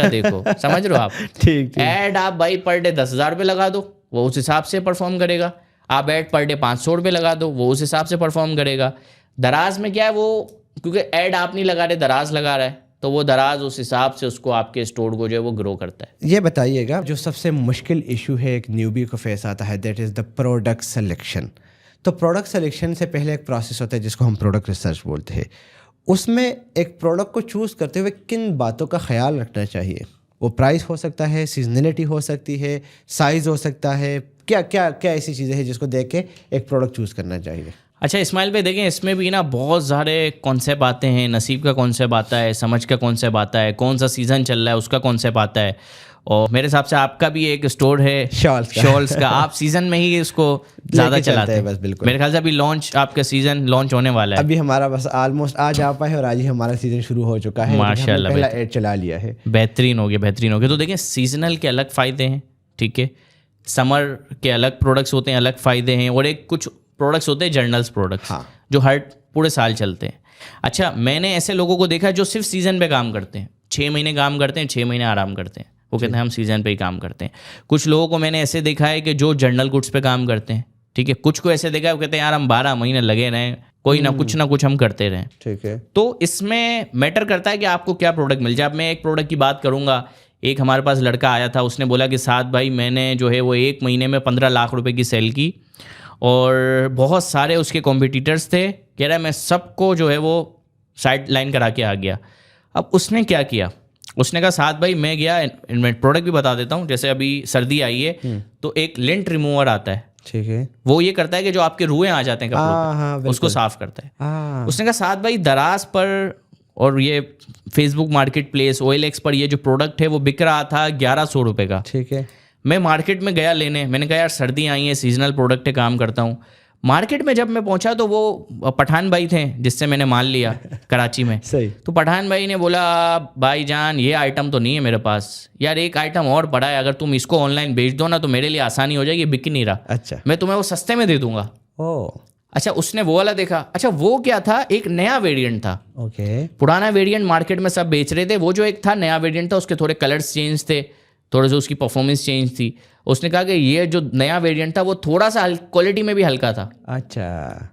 देखो समझ रहे हो आप। ठीक। ऐड आप भाई पर डे 10,000 रुपये लगा दो, वो उस हिसाब से परफॉर्म करेगा। आप ऐड पर डे 500 रुपये लगा दो, वो उस हिसाब से परफॉर्म करेगा। दराज में क्या है, वो क्योंकि ऐड आप नहीं लगा रहे, दराज लगा रहा है, तो वो दराज उस हिसाब से उसको आपके स्टोर को जो है वो ग्रो करता है। ये बताइएगा जो सबसे मुश्किल इशू है एक न्यूबी को फेस आता है, that is the product selection. तो प्रोडक्ट सिलेक्शन से पहले एक प्रोसेस होता है जिसको हम प्रोडक्ट रिसर्च बोलते हैं। उसमें एक प्रोडक्ट को चूज़ करते हुए किन बातों का ख्याल रखना चाहिए? वो प्राइस हो सकता है, सीजनलिटी हो सकती है, साइज़ हो सकता है, क्या क्या क्या ऐसी चीज़ें हैं जिसको देख के एक प्रोडक्ट चूज़ करना चाहिए? अच्छा इस्माइल भाई देखें, इसमें भी ना बहुत सारे कॉन्सेप्ट आते हैं। नसीब का कॉन्सेप्ट आता है, समझ का कॉन्सेप्ट आता है, कौन सा सीज़न चल रहा है उसका कॉन्सेप्ट आता है। और मेरे हिसाब से आपका भी एक स्टोर है शॉल्स का आप सीज़न में ही इसको ज़्यादा चलाते हैं। बस बिल्कुल। मेरे ख्याल से अभी लॉन्च, आपका सीज़न लॉन्च होने वाला है। अभी हमारा बस ऑलमोस्ट आज आ पाए और आज ही हमारा सीज़न शुरू हो चुका है। माशाल्लाह, पहला ऐड चला लिया है। बेहतरीन हो गया। तो देखिए सीजनल के अलग फ़ायदे हैं, ठीक है, समर के अलग प्रोडक्ट्स होते हैं, अलग फ़ायदे हैं, और एक कुछ प्रोडक्ट्स होते हैं जर्नल्स प्रोडक्ट्स, हाँ, जो हर पूरे साल चलते हैं। अच्छा मैंने ऐसे लोगों को देखा जो सिर्फ सीज़न पे काम करते हैं, 6 महीने काम करते हैं, 6 महीने आराम करते हैं, वो कहते हैं हम सीज़न पे ही काम करते हैं। कुछ लोगों को मैंने ऐसे देखा है कि जो जर्नल गुड्स पे काम करते हैं, ठीक है, कुछ को ऐसे देखा है वो कहते हैं यार हम 12 महीने लगे रहें, कोई ना कुछ हम करते रहें, ठीक है। तो इसमें मैटर करता है कि आपको क्या प्रोडक्ट मिल जाए। अब मैं एक प्रोडक्ट की बात करूंगा, एक हमारे पास लड़का आया था, उसने बोला कि साथ भाई मैंने जो है वो 1 महीने में 15 लाख रुपए की सेल की और बहुत सारे उसके कॉम्पिटिटर्स थे, कह रहा है मैं सबको जो है वो साइड लाइन करा के आ गया। अब उसने क्या किया, उसने कहा साथ भाई मैं गया, मैं प्रोडक्ट भी बता देता हूँ, जैसे अभी सर्दी आई है तो एक लिंट रिमूवर आता है, ठीक है, वो ये करता है कि जो आपके रुएं आ जाते हैं कपड़ों पे, हाँ, उसको साफ करता है। हाँ, उसने कहा साथ भाई दराज पर और ये फेसबुक मार्केट प्लेस OLX पर ये जो प्रोडक्ट है वो बिक रहा था 1100 रुपये का। ठीक है, मैं मार्केट में गया लेने, मैंने कहा यार सर्दी आई है, सीजनल प्रोडक्ट है, काम करता हूँ। मार्केट में जब मैं पहुंचा तो वो पठान भाई थे जिससे मैंने माल लिया कराची में। सही, तो पठान भाई ने बोला भाईजान ये आइटम तो नहीं है मेरे पास, यार एक आइटम और पड़ा है, अगर तुम इसको ऑनलाइन बेच दो ना तो मेरे लिए आसानी हो जाएगी, बिक नहीं रहा, अच्छा, मैं तुम्हें वो सस्ते में दे दूंगा। ओ, अच्छा, उसने वो वाला देखा। अच्छा, वो क्या था, एक नया वेरिएंट था। ओके, पुराना वेरिएंट मार्केट में सब बेच रहे थे, वो जो एक था नया वेरिएंट था, उसके थोड़े कलर्स चेंज थे, थोड़े से उसकी परफॉर्मेंस चेंज थी। उसने कहा कि ये जो नया वेरिएंट था वो थोड़ा सा क्वालिटी में भी हल्का था। अच्छा,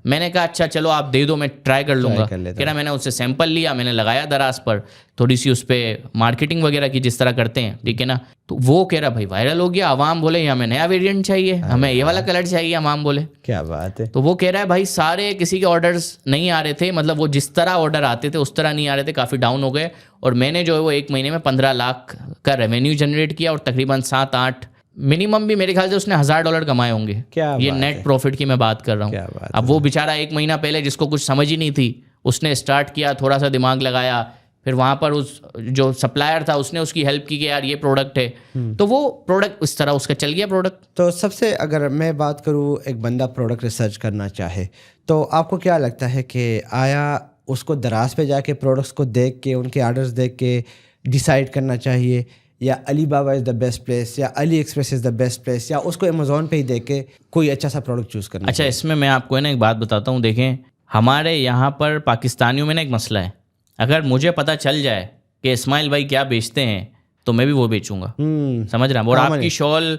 मैंने कहा अच्छा चलो आप दे दो, मैं ट्राई कर लूँगा। कह रहा मैंने उससे सैंपल लिया, मैंने लगाया दराज पर, थोड़ी सी उस पर मार्केटिंग वगैरह की जिस तरह करते हैं, ठीक है ना। तो वो कह रहा भाई वायरल हो गया, अवाम बोले हमें नया वेरिएंट चाहिए, हमें ये वाला कलर चाहिए, अवाम बोले क्या बात है। तो वो कह रहा है भाई सारे किसी के ऑर्डर्स नहीं आ रहे थे, मतलब वो जिस तरह ऑर्डर आते थे उस तरह नहीं आ रहे थे, काफ़ी डाउन हो गए। और मैंने जो है वो 1 महीने में 15 लाख का रेवेन्यू जनरेट किया और तकरीबन 7-8 मिनिमम भी मेरे ख्याल से उसने $1000 कमाए होंगे। क्या ये बात नेट है। प्रॉफिट की मैं बात कर रहा क्या हूँ। बात अब वो बेचारा 1 महीना पहले जिसको कुछ समझ ही नहीं थी, उसने स्टार्ट किया, थोड़ा सा दिमाग लगाया, फिर वहाँ पर उस जो सप्लायर था उसने उसकी हेल्प की कि यार ये प्रोडक्ट है, तो वो प्रोडक्ट उस तरह उसका चल गया प्रोडक्ट। तो सबसे अगर मैं बात करूँ, एक बंदा प्रोडक्ट रिसर्च करना चाहे तो आपको क्या लगता है कि आया उसको दराज पे जाके प्रोडक्ट्स को देख के, उनके ऑर्डर्स देख के डिसाइड करना चाहिए, या Alibaba is the best place, या AliExpress is the best place, या उसको अमेज़ॉन पे ही देख के कोई अच्छा सा प्रोडक्ट चूज़ करना? अच्छा, इसमें मैं आपको है ना एक बात बताता हूँ। देखें, हमारे यहाँ पर पाकिस्तानियों में ना एक मसला है, अगर मुझे पता चल जाए कि इस्माइल भाई क्या बेचते हैं तो मैं भी वो बेचूंगा, समझ रहा हूँ। और आपकी शॉल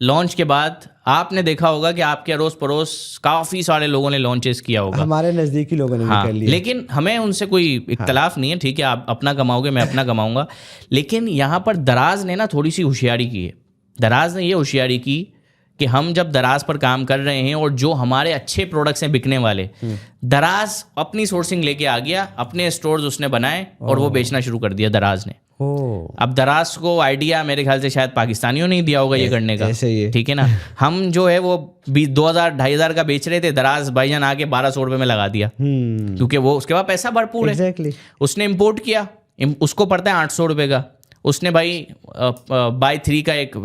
लॉन्च के बाद आपने देखा होगा कि आपके अड़ोस पड़ोस काफ़ी सारे लोगों ने लॉन्चेस किया होगा, हमारे नज़दीकी लोगों ने भी कर लिया। लेकिन हमें उनसे कोई इख्तलाफ नहीं है, ठीक है, आप अपना कमाओगे, मैं अपना कमाऊंगा। लेकिन यहाँ पर दराज ने ना थोड़ी सी होशियारी की है। दराज ने ये होशियारी की कि हम जब दराज पर काम कर रहे हैं और जो हमारे अच्छे प्रोडक्ट्स हैं बिकने वाले, दराज अपनी सोर्सिंग लेके आ गया, अपने स्टोर्स उसने बनाए और वो बेचना शुरू कर दिया दराज ने। अब दराज को आइडिया मेरे ख्याल से शायद पाकिस्तानियों ने ही दिया होगा ये करने का, ठीक है ना। हम जो है वो 2000-2500 का बेच रहे थे, दराज भाईजान आके 1200 रुपये में लगा दिया, क्योंकि वो उसके बाद पैसा भरपूर है। उसने इम्पोर्ट किया, उसको पड़ता है 800 रुपये का। उसने भाई बाय 3 का एक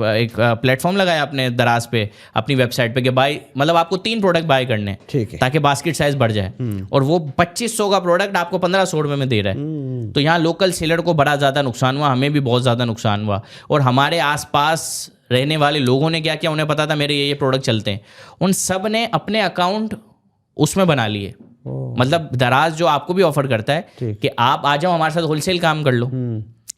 प्लेटफॉर्म लगाया अपने दराज पे, अपनी वेबसाइट पे कि बाय, मतलब आपको 3 प्रोडक्ट बाय करने हैं ताकि बास्केट साइज बढ़ जाए, और वो 2500 का प्रोडक्ट आपको 1500 रुपये में दे रहा है। तो यहाँ लोकल सेलर को बड़ा ज़्यादा नुकसान हुआ, हमें भी बहुत ज़्यादा नुकसान हुआ। और हमारे आसपास रहने वाले लोगों ने क्या किया, उन्हें पता था मेरे ये प्रोडक्ट चलते हैं, उन सब ने अपने अकाउंट उसमें बना लिए। मतलब दराज जो आपको भी ऑफर करता है कि आप आ जाओ हमारे साथ होलसेल काम कर लो,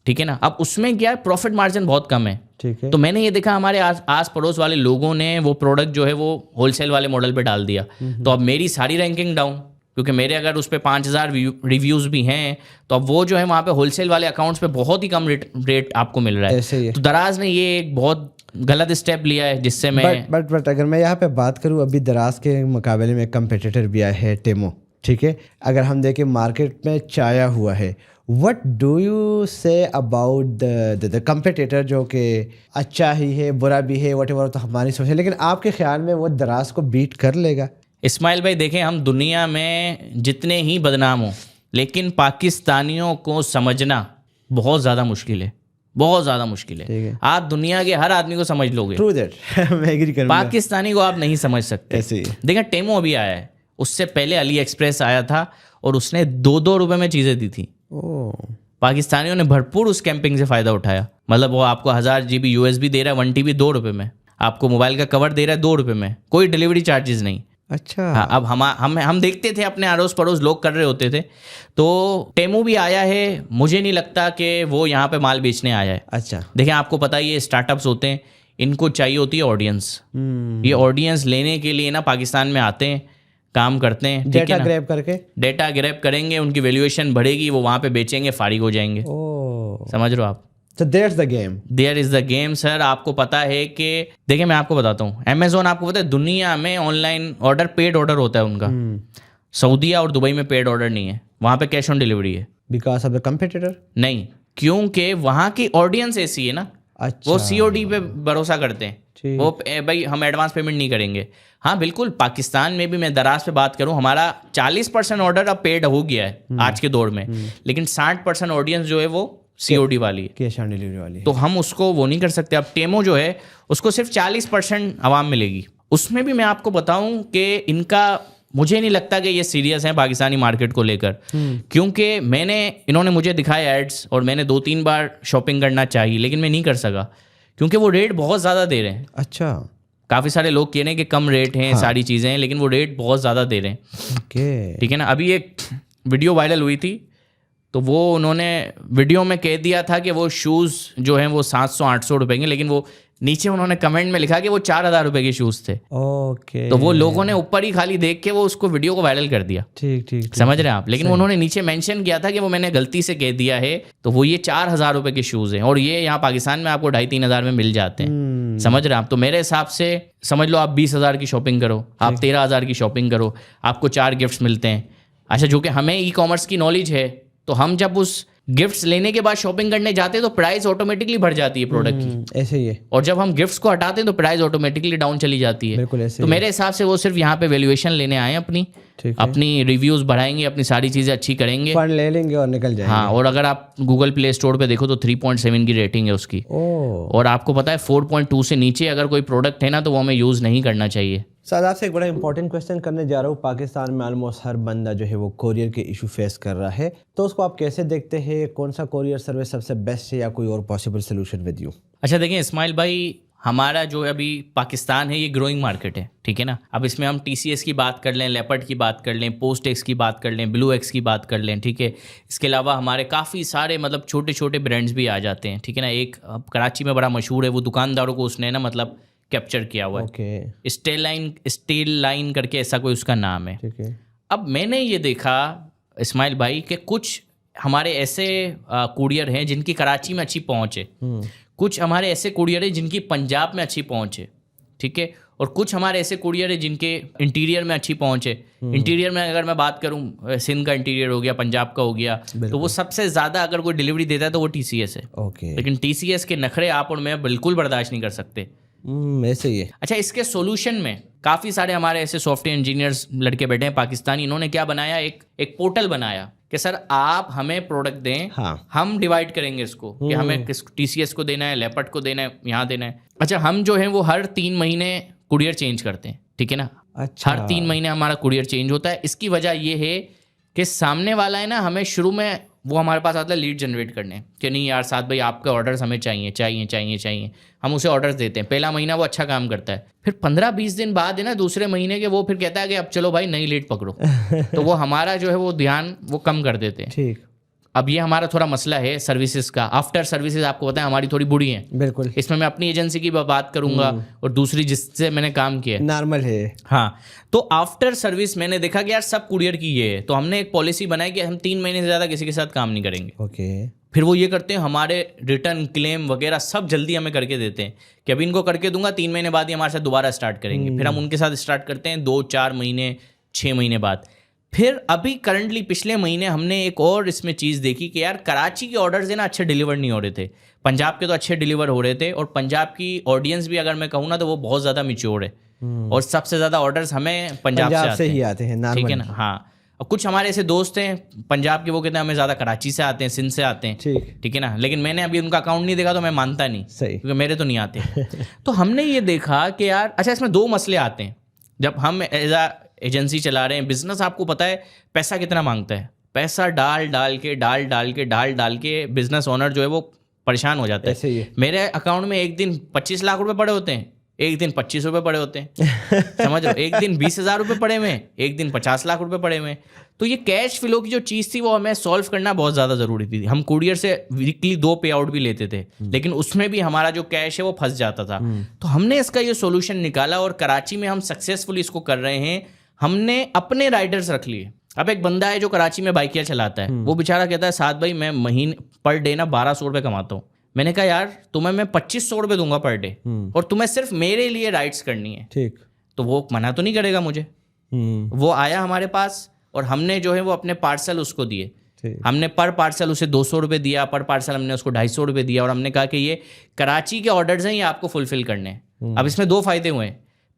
ठीक है ना। अब उसमें क्या है, प्रॉफिट मार्जिन बहुत कम है, ठीक है। तो मैंने ये देखा हमारे आस पड़ोस वाले लोगों ने वो प्रोडक्ट जो है वो होलसेल वाले मॉडल पे डाल दिया। तो अब मेरी सारी रैंकिंग डाउन, क्योंकि मेरे अगर उस पर 5000 रिव्यूज़ भी हैं, तो अब वो जो है वहाँ पे होलसेल वाले अकाउंट्स पे बहुत ही कम रेट आपको मिल रहा है। तो दराज ने ये एक बहुत गलत स्टेप लिया है, जिससे मैं बट अगर मैं यहाँ पे बात करूँ, अभी दराज के मुकाबले में कंपेटिटर भी आया है टेमो, ठीक है। अगर हम देखें मार्केट में छाया हुआ है, What do you say about the competitor जो कि अच्छा ही है बुरा भी है, whatever, तो हमारी सोच है, लेकिन आपके ख्याल में वो दराज को बीट कर लेगा? इस्माइल भाई देखें, हम दुनिया में जितने ही बदनाम हों, लेकिन पाकिस्तानियों को समझना बहुत ज़्यादा मुश्किल है, बहुत ज़्यादा मुश्किल है। आप दुनिया के हर आदमी को समझ लोगे, True that. मैं एग्री करूंगा। पाकिस्तानी को आप नहीं समझ सकते। देखें, टेमो अभी आया है, उससे पहले अली एक्सप्रेस आया था और उसने 2-2 रुपये में चीज़ें दी थी। पाकिस्तानियों ने भरपूर उस कैंपिंग से फ़ायदा उठाया। मतलब वो आपको 1000 GB USB दे रहा है 1 TB 2 रुपये में, आपको मोबाइल का कवर दे रहा है 2 रुपये में, कोई डिलीवरी चार्जेस नहीं। अच्छा। हाँ, अब हम देखते थे अपने अड़ोस पड़ोस लोग कर रहे होते थे। तो टेमो भी आया है, मुझे नहीं लगता कि वो यहाँ पे माल बेचने आया है। अच्छा, देखें, आपको पता ही है स्टार्टअप्स होते हैं, इनको चाहिए होती है ऑडियंस। ये ऑडियंस लेने के लिए ना पाकिस्तान में आते हैं, काम करते हैं, डेटा ग्रैब करके, डेटा ग्रैब करेंगे, उनकी वैल्यूएशन बढ़ेगी, वो वहाँ पे बेचेंगे, फारिग हो जाएंगे। समझ रहे हो आप? So there's the game. There is the game sir. आपको पता है कि देखिए मैं आपको बताता हूँ, अमेजोन आपको पता है दुनिया में ऑनलाइन ऑर्डर पेड ऑर्डर होता है उनका। सऊदीया और दुबई में पेड ऑर्डर नहीं है, वहाँ पे कैश ऑन डिलीवरी है। Because of the competitor? नहीं, क्योंकि वहाँ की ऑडियंस ऐसी है ना, अच्छा। वो सीओडी पे भरोसा करते हैं। ठीक। वो भाई हम एडवांस पेमेंट नहीं करेंगे। हाँ बिल्कुल, पाकिस्तान में भी मैं दराज पे बात करूँ, हमारा 40% ऑर्डर अब पेड हो गया है आज के दौर में, लेकिन 60% ऑडियंस जो है वो सीओडी वाली है, कैश ऑन डिलीवरी वाली है। तो हम उसको वो नहीं कर सकते। अब टेमो जो है उसको सिर्फ 40% आवाम मिलेगी। उसमें भी मैं आपको बताऊं कि इनका मुझे नहीं लगता कि ये सीरियस है पाकिस्तानी मार्केट को लेकर, क्योंकि इन्होंने मुझे दिखाए एड्स और मैंने 2-3 बार शॉपिंग करना चाहिए, लेकिन मैं नहीं कर सका क्योंकि वो रेट बहुत ज़्यादा दे रहे हैं। अच्छा। काफ़ी सारे लोग कह रहे हैं कि कम रेट हैं, सारी चीज़ें हैं, लेकिन वो रेट बहुत ज़्यादा दे रहे हैं। ओके। ठीक है ना। अभी एक वीडियो वायरल हुई थी, तो वो उन्होंने वीडियो में कह दिया था कि वो शूज़ जो हैं वो 700-800 रुपए के, लेकिन वो नीचे उन्होंने कमेंट में लिखा कि वो 4000 रुपए के शूज़ थे। ओके। तो वो लोगों ने ऊपर ही खाली देख के वो उसको वीडियो को वायरल कर दिया। ठीक ठीक। समझ रहे हैं आप, लेकिन उन्होंने नीचे मेंशन किया था कि वो मैंने गलती से कह दिया है, तो वो ये 4000 रुपए के शूज़ हैं और ये यहाँ पाकिस्तान में आपको 2,500-3 हज़ार में मिल जाते हैं। समझ रहे हैं आप। तो मेरे हिसाब से समझ लो आप 20,000 की शॉपिंग करो, आप 13,000 की शॉपिंग करो, आपको 4 गिफ्ट्स मिलते हैं। अच्छा, जो कि हमें ई कॉमर्स की नॉलेज है, तो हम जब उस गिफ्ट्स लेने के बाद शॉपिंग करने जाते हैं तो प्राइस ऑटोमेटिकली बढ़ जाती है प्रोडक्ट की। ऐसे ही है। और जब हम गिफ्ट्स को हटाते हैं तो प्राइस ऑटोमेटिकली डाउन चली जाती है। बिल्कुल ऐसे तो मेरे हिसाब से वो सिर्फ यहाँ पे वैल्यूएशन लेने आए हैं अपनी रिव्यूज बढ़ाएंगे, अपनी सारी चीज़ें अच्छी करेंगे, फंड ले लेंगे और निकल जाएंगे। हाँ। और अगर आप गूगल प्ले स्टोर पे देखो तो 3.7 की रेटिंग है उसकी। और आपको पता है 4.2 से नीचे अगर कोई प्रोडक्ट है ना तो वो हमें यूज़ नहीं करना चाहिए। सर आपसे एक बड़ा इंपॉर्टेंट क्वेश्चन करने जा रहा हूँ। पाकिस्तान में ऑलमोस्ट हर बंदा जो है वो कोरियर के इशू फेस कर रहा है, तो उसको आप कैसे देखते हैं? कौन सा कोरियर सर्विस सबसे बेस्ट है या कोई और पॉसिबल सोल्यूशन विद यू? अच्छा देखिए इस्माइल भाई, हमारा जो अभी पाकिस्तान है ये ग्रोइंग मार्केट है, ठीक है ना। अब इसमें हम TCS की बात कर लें, लेपर्ड की बात कर लें, पोस्टेक्स की बात कर लें, ब्लू एक्स की बात कर लें, ठीक है। इसके अलावा हमारे काफ़ी सारे मतलब छोटे छोटे ब्रांड्स भी आ जाते हैं, ठीक है ना। एक कराची में बड़ा मशहूर है, वो दुकानदारों को उसने ना मतलब कैप्चर किया हुआ है। ओके। स्टेल लाइन करके ऐसा कोई उसका नाम है। ठीक है। अब मैंने ये देखा इस्माइल भाई कि कुछ हमारे ऐसे कुरियर हैं जिनकी कराची में अच्छी पहुंच है, कुछ हमारे ऐसे कुरियर हैं जिनकी पंजाब में अच्छी पहुंच है, ठीक है। और कुछ हमारे ऐसे कुरियर हैं जिनके इंटीरियर में अच्छी पहुंच है। इंटीरियर में अगर मैं बात करूं, सिंध का इंटीरियर हो गया, पंजाब का हो गया, तो वो सबसे ज़्यादा अगर कोई डिलीवरी देता है तो वो TCS है। ओके। लेकिन TCS के नखरे आप और मैं बिल्कुल बर्दाश्त नहीं कर सकते। ऐसे ही है। अच्छा, इसके सॉल्यूशन में काफ़ी सारे हमारे ऐसे सॉफ्टवेयर इंजीनियर्स लड़के बैठे हैं पाकिस्तानी, इन्होंने क्या बनाया, एक पोर्टल बनाया कि सर आप हमें प्रोडक्ट दें, हाँ। हम डिवाइड करेंगे इसको कि हमें TCS को देना है, लेपर्ड को देना है, यहाँ देना है। अच्छा, हम जो है वो हर 3 महीने कुरियर चेंज करते हैं, ठीक है ना। अच्छा। हर 3 महीने हमारा कुरियर चेंज होता है। इसकी वजह ये है कि सामने वाला है ना, हमें शुरू में वो हमारे पास आता है लीड जनरेट करने कि नहीं यार साथ भाई आपके ऑर्डर्स हमें चाहिए चाहिए चाहिए चाहिए, हम उसे ऑर्डर्स देते हैं। पहला महीना वो अच्छा काम करता है, फिर 15-20 दिन बाद है ना दूसरे महीने के वो फिर कहता है कि अब चलो भाई नई लीड पकड़ो। तो वो हमारा जो है वो ध्यान वो कम कर देते हैं। ठीक। अब ये हमारा थोड़ा मसला है सर्विसेज का। आफ्टर सर्विसेज आपको पता है हमारी थोड़ी बुरी है। बिल्कुल। इसमें मैं अपनी एजेंसी की बात करूंगा और दूसरी जिससे मैंने काम किया है, नॉर्मल है। हाँ। तो आफ्टर सर्विस मैंने देखा कि यार सब कुरियर की ये है, तो हमने एक पॉलिसी बनाई कि हम 3 महीने से ज़्यादा किसी के साथ काम नहीं करेंगे। ओके। फिर वो ये करते हैं, हमारे रिटर्न क्लेम वगैरह सब जल्दी हमें करके देते हैं कि अभी इनको करके दूंगा, 3 महीने बाद ही हमारे साथ दोबारा स्टार्ट करेंगे। फिर हम उनके साथ स्टार्ट करते हैं 2-4 महीने 6 महीने बाद। फिर अभी करंटली पिछले महीने हमने एक और इसमें चीज़ देखी कि यार कराची के ऑर्डर्स है ना अच्छे डिलीवर नहीं हो रहे थे, पंजाब के तो अच्छे डिलीवर हो रहे थे। और पंजाब की ऑडियंस भी अगर मैं कहूँ ना तो वो बहुत ज़्यादा मैच्योर है और सबसे ज़्यादा ऑर्डर्स हमें पंजाब से ही आते हैं। ठीक है ना। हाँ। और कुछ हमारे ऐसे दोस्त हैं पंजाब के, वो कहते हैं हमें ज़्यादा कराची से आते हैं, सिंध से आते हैं, ठीक है ना। लेकिन मैंने अभी उनका अकाउंट नहीं देखा तो मैं मानता नहीं, सही, क्योंकि मेरे तो नहीं आते। तो हमने ये देखा कि यार अच्छा इसमें 2 मसले आते हैं जब हम एज आ एजेंसी चला रहे हैं। बिजनेस आपको पता है पैसा कितना मांगता है, पैसा डाल डाल के बिजनेस ओनर जो है वो परेशान हो जाता है। मेरे अकाउंट में एक दिन 25 लाख रुपए पड़े होते हैं, एक दिन 25 रुपये पड़े होते हैं, समझ लो। एक दिन 20,000 रुपये पड़े हुए, एक दिन 50 लाख रुपए पड़े हुए। तो ये कैश फ्लो की जो चीज़ थी वो हमें सॉल्व करना बहुत ज़्यादा ज़रूरी थी। हम कुरियर से वीकली 2 पे आउट भी लेते थे, लेकिन उसमें भी हमारा जो कैश है वो फंस जाता था। तो हमने इसका ये सोल्यूशन निकाला और कराची में हम सक्सेसफुली इसको कर रहे हैं। हमने अपने राइडर्स रख लिए। अब एक बंदा है जो कराची में बाइकिया चलाता है, वो बेचारा कहता है साथ भाई मैं महीने पर डे ना 1200 रुपये कमाता हूँ, मैंने कहा यार तुम्हें मैं 2500 रुपये दूंगा पर डे और तुम्हें सिर्फ मेरे लिए राइड्स करनी है, ठीक, तो वो मना तो नहीं करेगा मुझे। वो आया हमारे पास और हमने जो है वो अपने पार्सल उसको दिए। हमने पर पार्सल उसे 200 रुपये दिया, पर पार्सल हमने उसको 250 रुपये दिया और हमने कहा कि ये कराची के ऑर्डर्स हैं, ये आपको फुलफिल करने हैं। अब इसमें 2 फ़ायदे हुए।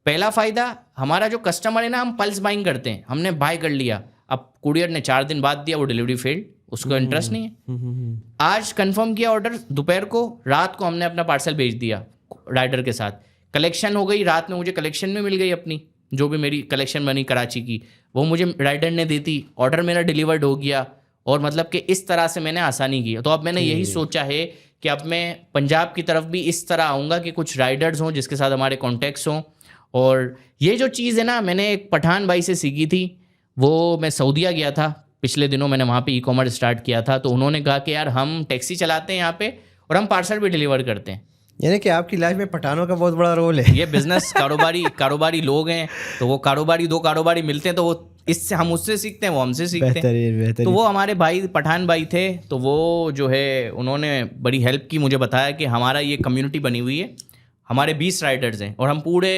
पहला फ़ायदा, हमारा जो कस्टमर है ना, हम पल्स बाइंग करते हैं, हमने बाय कर लिया, अब कुरियर ने 4 दिन बाद दिया, वो डिलीवरी फेल्ड, उसको इंटरेस्ट नहीं है। आज कंफर्म किया ऑर्डर दोपहर को, रात को हमने अपना पार्सल भेज दिया राइडर के साथ, कलेक्शन हो गई, रात में मुझे कलेक्शन में मिल गई अपनी जो भी मेरी कलेक्शन बनी कराची की, वो मुझे राइडर ने दी थी, ऑर्डर मेरा डिलीवर्ड हो गया। और मतलब कि इस तरह से मैंने आसानी की। तो अब मैंने यही सोचा है कि अब मैं पंजाब की तरफ भी इस तरह आऊँगा कि कुछ राइडर्स हों जिसके साथ हमारे कॉन्टैक्ट्स हों। और ये जो चीज़ है ना, मैंने एक पठान भाई से सीखी थी। वो मैं सऊदीया गया था पिछले दिनों, मैंने वहाँ पे ई-कॉमर्स स्टार्ट किया था, तो उन्होंने कहा कि यार हम टैक्सी चलाते हैं यहाँ पे और हम पार्सल भी डिलीवर करते हैं। यानी कि आपकी लाइफ में पठानों का बहुत बड़ा रोल है। ये बिजनेस कारोबारी लोग हैं, तो वो दो कारोबारी मिलते हैं, तो वो इससे हम उससे सीखते हैं, वो हमसे सीखते हैं। तो वो हमारे भाई पठान भाई थे, तो वो जो है उन्होंने बड़ी हेल्प की, मुझे बताया कि हमारा ये कम्युनिटी बनी हुई है, हमारे 20 राइडर्स हैं और हम पूरे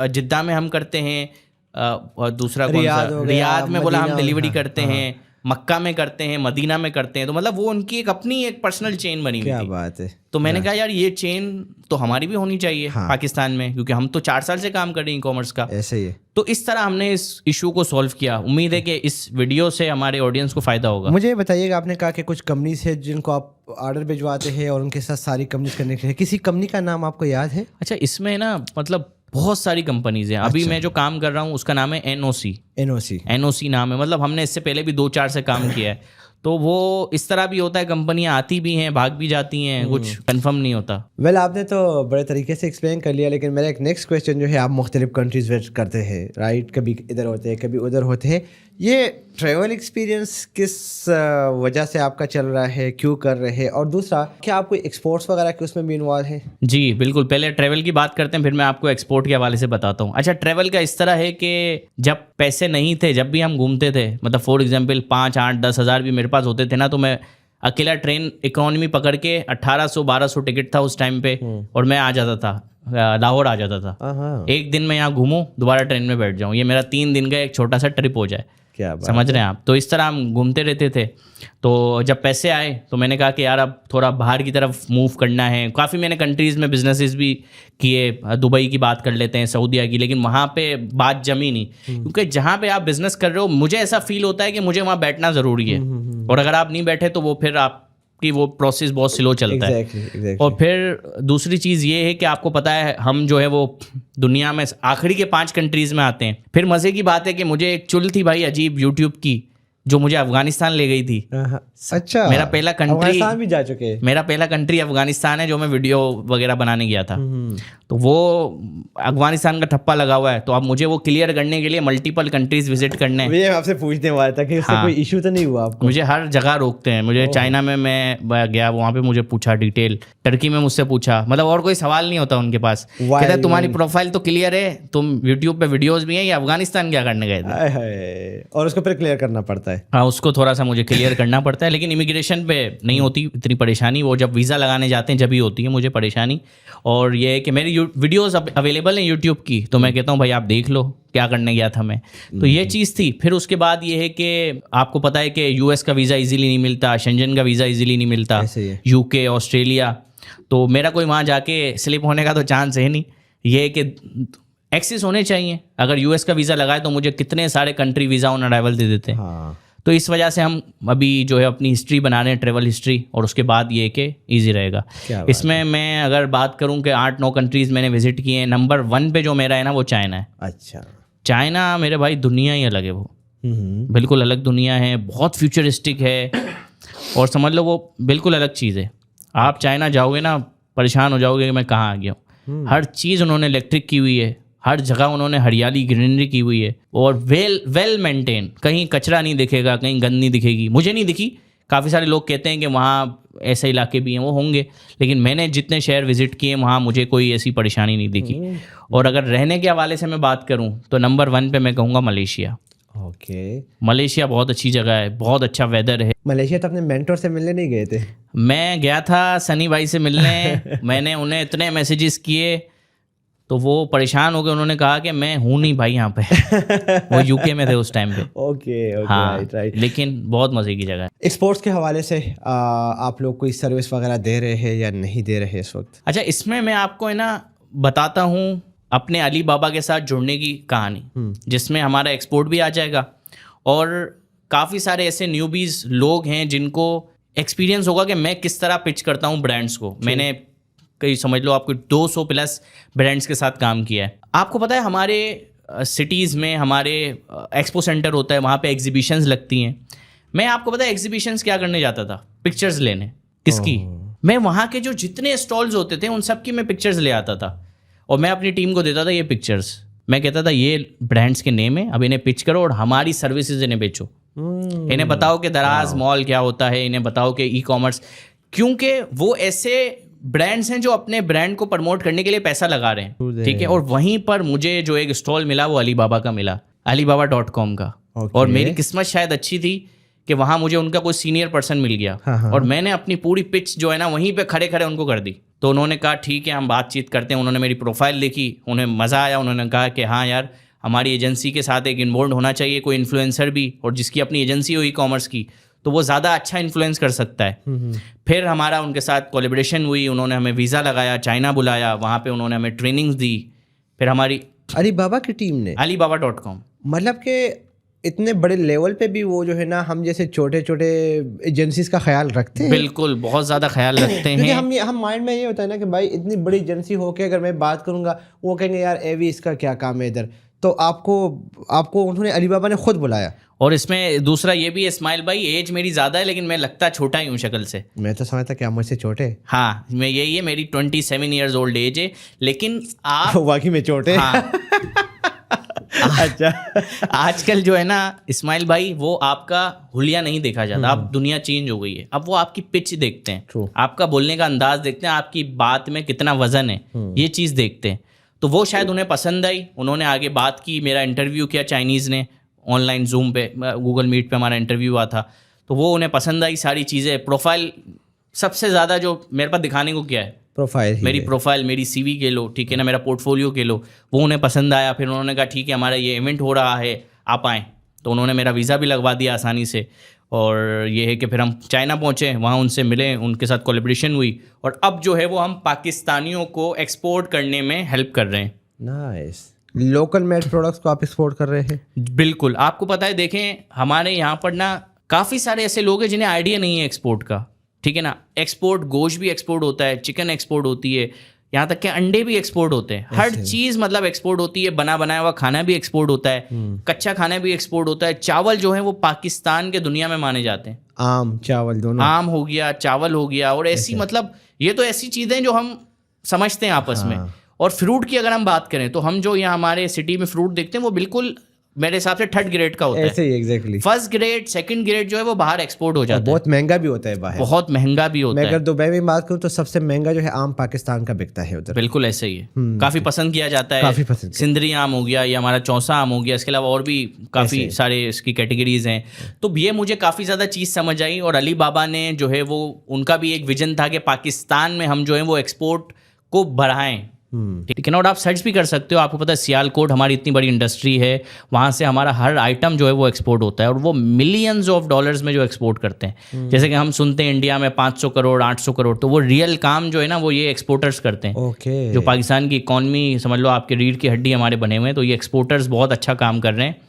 जिद्दा में हम करते हैं, और दूसरा कौन सा, रियाद में बोला हम डिलीवरी करते हैं, मक्का में करते हैं, मदीना में करते हैं। तो मतलब वो उनकी एक अपनी एक पर्सनल चेन बनी हुई थी। क्या बात है। तो मैंने कहा यार ये चेन तो हमारी भी होनी चाहिए पाकिस्तान में, क्योंकि हम तो 4 साल से काम कर रहे हैं ई-कॉमर्स का। ऐसे ही है। तो इस तरह हमने इस इशू को सॉल्व किया। उम्मीद है कि इस वीडियो से हमारे ऑडियंस को फ़ायदा होगा। मुझे बताइएगा, आपने कहा कि कुछ कंपनीज है जिनको आप ऑर्डर भिजवाते हैं और उनके साथ सारी कंपनीज कनेक्ट है, किसी कंपनी का नाम आपको याद है? अच्छा, इसमें ना मतलब बहुत सारी कंपनीज हैं। अभी मैं जो काम कर रहा हूँ उसका नाम है एनओसी नाम है। मतलब हमने इससे पहले भी 2-4 से काम किया है। तो वो इस तरह भी होता है, कंपनियां आती भी हैं, भाग भी जाती हैं, कुछ कंफर्म नहीं होता। वेल, आपने तो बड़े तरीके से एक्सप्लेन कर लिया, लेकिन मेरा एक नेक्स्ट क्वेश्चन जो है, आप मुख्तलिफ कंट्रीज विजिट करते हैं, राइट? कभी इधर होते हैं, कभी उधर होते हैं। ये ट्रैवल एक्सपीरियंस किस वजह से आपका चल रहा है, क्यों कर रहे हैं? और दूसरा, क्या आप कोई एक्सपोर्ट्स वगैरह के उसमें भी इन्वॉल्व हैं? जी बिल्कुल, पहले ट्रैवल की बात करते हैं, फिर मैं आपको एक्सपोर्ट के हवाले से बताता हूँ। अच्छा, ट्रैवल का इस तरह है कि जब पैसे नहीं थे, जब भी हम घूमते थे, मतलब फॉर एग्जाम्पल 5, 8, 10 हज़ार भी मेरे पास होते थे ना, तो मैं अकेला ट्रेन इकोनॉमी पकड़ के 1800-1200 टिकट था उस टाइम पे, और मैं आ जाता था, लाहौर आ जाता था। एक दिन मैं यहाँ घूमूं, दोबारा ट्रेन में बैठ जाऊँ, ये मेरा 3 दिन का एक छोटा सा ट्रिप हो जाए। क्या बात, समझ रहे हैं आप? तो इस तरह हम घूमते रहते थे। तो जब पैसे आए तो मैंने कहा कि यार अब थोड़ा बाहर की तरफ मूव करना है। काफ़ी मैंने कंट्रीज़ में बिजनेसेस भी किए, दुबई की बात कर लेते हैं, सऊदीया की, लेकिन वहाँ पे बात जमी नहीं, क्योंकि जहाँ पे आप बिजनेस कर रहे हो, मुझे ऐसा फील होता है कि मुझे वहाँ बैठना ज़रूरी है, और अगर आप नहीं बैठे तो वो फिर आपकी वो प्रोसेस बहुत स्लो चलता है। और फिर दूसरी चीज़ ये है कि आपको पता है हम जो है वो दुनिया में आखिरी के 5 कंट्रीज़ में आते हैं। फिर मज़े की बात है कि मुझे एक चुल थी भाई अजीब यूट्यूब की, जो मुझे अफगानिस्तान ले गई थी। अच्छा, मेरा पहला कंट्री, अफगानिस्तान भी जा चुके हैं? मेरा पहला कंट्री अफगानिस्तान है, जो मैं वीडियो वगैरह बनाने गया था। तो वो अफगानिस्तान का ठप्पा लगा हुआ है, तो अब मुझे वो क्लियर करने के लिए मल्टीपल कंट्रीज विजिट करने हैं। मैं आपसे पूछने वाला था कि उससे कोई इशू तो नहीं हुआ आपको? मुझे हर जगह रोकते हैं। मुझे चाइना में मैं गया, वहाँ पे मुझे पूछा डिटेल, टर्की में मुझसे पूछा, मतलब और कोई सवाल नहीं होता उनके पास। कहता है तुम्हारी प्रोफाइल तो क्लियर है, तुम यूट्यूब पे वीडियोज भी हैं, ये अफगानिस्तान क्या करने गए थे? और उसको फिर क्लियर करना पड़ता है। हाँ, उसको थोड़ा सा मुझे क्लियर करना पड़ता है, लेकिन इमिग्रेशन पे नहीं होती इतनी परेशानी। वो जब वीज़ा लगाने जाते हैं जब ही होती है मुझे परेशानी। और ये है कि मेरी वीडियोस अवेलेबल हैं यूट्यूब की, तो मैं कहता हूँ भाई आप देख लो क्या करने गया था मैं। तो ये चीज़ थी। फिर उसके बाद ये है कि आपको पता है कि यूएस का वीज़ा इजीली नहीं मिलता, शेंजन का वीज़ा इजीली नहीं मिलता, यूके, ऑस्ट्रेलिया। तो मेरा कोई वहाँ जाके स्लिप होने का तो चांस है नहीं। ये है कि एक्सेस होने चाहिए। अगर यूएस का वीज़ा लगाए तो मुझे कितने सारे कंट्री वीज़ा ऑन अराइवल दे देते हैं। तो इस वजह से हम अभी जो है अपनी हिस्ट्री बना रहे हैं, ट्रेवल हिस्ट्री, और उसके बाद ये कि ईजी रहेगा। इसमें मैं अगर बात करूं कि 8-9 कंट्रीज़ मैंने विजिट किए हैं, नंबर 1 पे जो मेरा है ना वो चाइना है। अच्छा, चाइना मेरे भाई दुनिया ही अलग है, वो बिल्कुल अलग दुनिया है, बहुत फ्यूचरिस्टिक है, और समझ लो वो बिल्कुल अलग चीज़ है। आप चाइना जाओगे ना परेशान हो जाओगे कि मैं कहाँ आ गया हूँ। हर चीज़ उन्होंने इलेक्ट्रिक की हुई है, हर जगह उन्होंने हरियाली ग्रीनरी की हुई है, और वेल मेंटेन, कहीं कचरा नहीं दिखेगा, कहीं गंद नहीं दिखेगी। मुझे नहीं दिखी। काफ़ी सारे लोग कहते हैं कि वहाँ ऐसे इलाके भी हैं, वो होंगे, लेकिन मैंने जितने शहर विजिट किए वहाँ मुझे कोई ऐसी परेशानी नहीं दिखी। और अगर रहने के हवाले से मैं बात करूँ तो नंबर 1 पे मैं कहूँगा मलेशिया। ओके। मलेशिया बहुत अच्छी जगह है, बहुत अच्छा वेदर है। मलेशिया तो अपने मेंटोर से मिलने नहीं गए थे? मैं गया था सनी भाई से मिलने मैंने उन्हें इतने मैसेजेस किए तो वो परेशान हो गए, उन्होंने कहा कि मैं हूँ नहीं भाई यहाँ पे वो यूके में थे उस टाइम पे। ओके ओके, हाँ, राइट राइट। लेकिन बहुत मज़े की जगह है। स्पोर्ट्स के हवाले से आप लोग कोई सर्विस वगैरह दे रहे हैं या नहीं दे रहे हैं इस वक्त? अच्छा, इसमें मैं आपको है ना बताता हूँ अपने अली बाबा के साथ जुड़ने की कहानी, जिसमें हमारा एक्सपोर्ट भी आ जाएगा और काफ़ी सारे ऐसे न्यूबीज लोग हैं जिनको एक्सपीरियंस होगा कि मैं किस तरह पिच करता हूँ ब्रांड्स को। मैंने कई समझ लो आपको 200 प्लस ब्रांड्स के साथ काम किया है। आपको पता है हमारे सिटीज़ में हमारे एक्सपो सेंटर होता है, वहाँ पे एग्जीबिशंस लगती हैं। मैं आपको पता है एग्जीबिशंस क्या करने जाता था? पिक्चर्स लेने। किसकी? मैं वहाँ के जो जितने स्टॉल्स होते थे उन सब की मैं पिक्चर्स ले आता था और मैं अपनी टीम को देता था ये पिक्चर्स। मैं कहता था ये ब्रांड्स के नेम है, अब इन्हें पिच करो और हमारी सर्विसेज इन्हें बेचो। इन्हें बताओ कि दराज मॉल क्या होता है, इन्हें बताओ कि ई कॉमर्स, क्योंकि वो ऐसे ब्रांड्स हैं जो अपने ब्रांड को प्रमोट करने के लिए पैसा लगा रहे हैं, ठीक है। और वहीं पर मुझे जो एक स्टॉल मिला वो अलीबाबा का मिला, alibaba.com का। और मेरी किस्मत शायद अच्छी थी कि वहाँ मुझे उनका कोई सीनियर पर्सन मिल गया। और मैंने अपनी पूरी पिच जो है ना वहीं पे खड़े खड़े उनको कर दी। तो उन्होंने कहा ठीक है हम बातचीत करते हैं। उन्होंने मेरी प्रोफाइल देखी, उन्हें मज़ा आया। उन्होंने कहा कि हाँ यार हमारी एजेंसी के साथ एक इन्वॉल्व होना चाहिए कोई इन्फ्लुएंसर भी, और जिसकी अपनी एजेंसी हो ई कॉमर्स की तो वो ज़्यादा अच्छा इन्फ्लुएंस कर सकता है। फिर हमारा उनके साथ कोलैबोरेशन हुई, उन्होंने हमें वीज़ा लगाया, चाइना बुलाया, वहाँ पे उन्होंने हमें ट्रेनिंग्स दी। फिर हमारी अलीबाबा की टीम ने alibaba.com, मतलब कि इतने बड़े लेवल पे भी वो जो है ना हम जैसे छोटे छोटे एजेंसीज का ख्याल रखते हैं। बिल्कुल बहुत ज़्यादा ख्याल रखते क्योंकि हैं। हम माइंड में ये होता है ना कि भाई इतनी बड़ी एजेंसी हो के अगर मैं बात करूंगा वो कहेंगे यार एवी इसका क्या काम है इधर। तो आपको उन्होंने अलीबाबा ने खुद बुलाया। और इसमें दूसरा ये भी है इस्माइल भाई, एज मेरी ज़्यादा है लेकिन मैं लगता छोटा ही हूँ शक्ल से। मैं तो समझता कि आप मुझसे छोटे। हाँ, मैं यही है, मेरी 27 ईयर्स ओल्ड एज है, लेकिन आप वाकई में छोटे। हाँ अच्छा। आजकल जो है ना इस्माइल भाई वो आपका हुलिया नहीं देखा जाता, अब दुनिया चेंज हो गई है। अब वो आपकी पिच देखते हैं, True. आपका बोलने का अंदाज देखते हैं, आपकी बात में कितना वजन है, ये चीज़ देखते हैं। तो वो शायद उन्हें पसंद आई, उन्होंने आगे बात की, मेरा इंटरव्यू किया चाइनीज़ ने ऑनलाइन जूम पे, गूगल मीट पे हमारा इंटरव्यू हुआ था। तो वो उन्हें पसंद आई सारी चीज़ें। प्रोफाइल सबसे ज़्यादा जो मेरे पास दिखाने को क्या है, प्रोफाइल, मेरी प्रोफाइल, मेरी सीवी के लो, ठीक है ना, मेरा पोर्टफोलियो के लो, वो उन्हें पसंद आया। फिर उन्होंने कहा ठीक है हमारा ये इवेंट हो रहा है आप आएँ। तो उन्होंने मेरा वीज़ा भी लगवा दिया आसानी से। और ये है कि फिर हम चाइना पहुँचे, वहाँ उनसे मिले, उनके साथ कोलैबोरेशन हुई और अब जो है वो हम पाकिस्तानियों को एक्सपोर्ट करने में हेल्प कर रहे हैं। नाइस। लोकल मेड प्रोडक्ट्स को आप एक्सपोर्ट कर रहे हैं? बिल्कुल। आपको पता है देखें हमारे यहाँ पर ना काफ़ी सारे ऐसे लोग हैं जिन्हें आइडिया नहीं है एक्सपोर्ट का, ठीक है ना। एक्सपोर्ट, गोश्त भी एक्सपोर्ट होता है, चिकन एक्सपोर्ट होती है, यहाँ तक कि अंडे भी एक्सपोर्ट होते हैं। हर चीज़ मतलब एक्सपोर्ट होती है। बना बनाया हुआ खाना भी एक्सपोर्ट होता है, कच्चा खाना भी एक्सपोर्ट होता है। चावल जो है वो पाकिस्तान के दुनिया में माने जाते हैं। आम चावल दोनों, आम हो गया, चावल हो गया, और ऐसी मतलब ये तो ऐसी चीज़ें जो हम समझते हैं आपस में। और फ्रूट की अगर हम बात करें तो हम जो यहाँ हमारे सिटी में फ्रूट देखते हैं वो बिल्कुल मेरे हिसाब से 3rd ग्रेड का होता है। ऐसे ही exactly. 1st grade 2nd grade जो है वो बाहर एक्सपोर्ट हो जाता है। बहुत महंगा भी होता है बाहर, बहुत महंगा भी होता मैं है। अगर दुबई में बात करूँ तो सबसे महंगा जो है आम पाकिस्तान का बिकता है उधर। बिल्कुल ऐसे ही है, काफ़ी पसंद किया जाता है। काफी पसंद। सिंदरी आम हो गया, या हमारा चौसा आम हो गया, इसके अलावा और भी काफ़ी सारे इसकी कैटेगरीज हैं। तो ये मुझे काफ़ी ज़्यादा चीज़ समझ आई। और अली बाबा ने जो है वो उनका भी एक विजन था कि पाकिस्तान में हम जो है वो एक्सपोर्ट को बढ़ाएं, ठीक है ना। और आप सर्च भी कर सकते हो, आपको पता है सियालकोट हमारी इतनी बड़ी इंडस्ट्री है, वहाँ से हमारा हर आइटम जो है वो एक्सपोर्ट होता है और वो मिलियंस ऑफ डॉलर्स में जो एक्सपोर्ट करते हैं। जैसे कि हम सुनते हैं इंडिया में 500 करोड़ 800 करोड़, तो वो रियल काम जो है ना वो ये एक्सपोर्टर्स करते हैं। ओके। जो पाकिस्तान की इकॉनमी समझ लो आपके रीढ़ की हड्डी हमारे बने हुए हैं, तो ये एक्सपोर्टर्स बहुत अच्छा काम कर रहे हैं।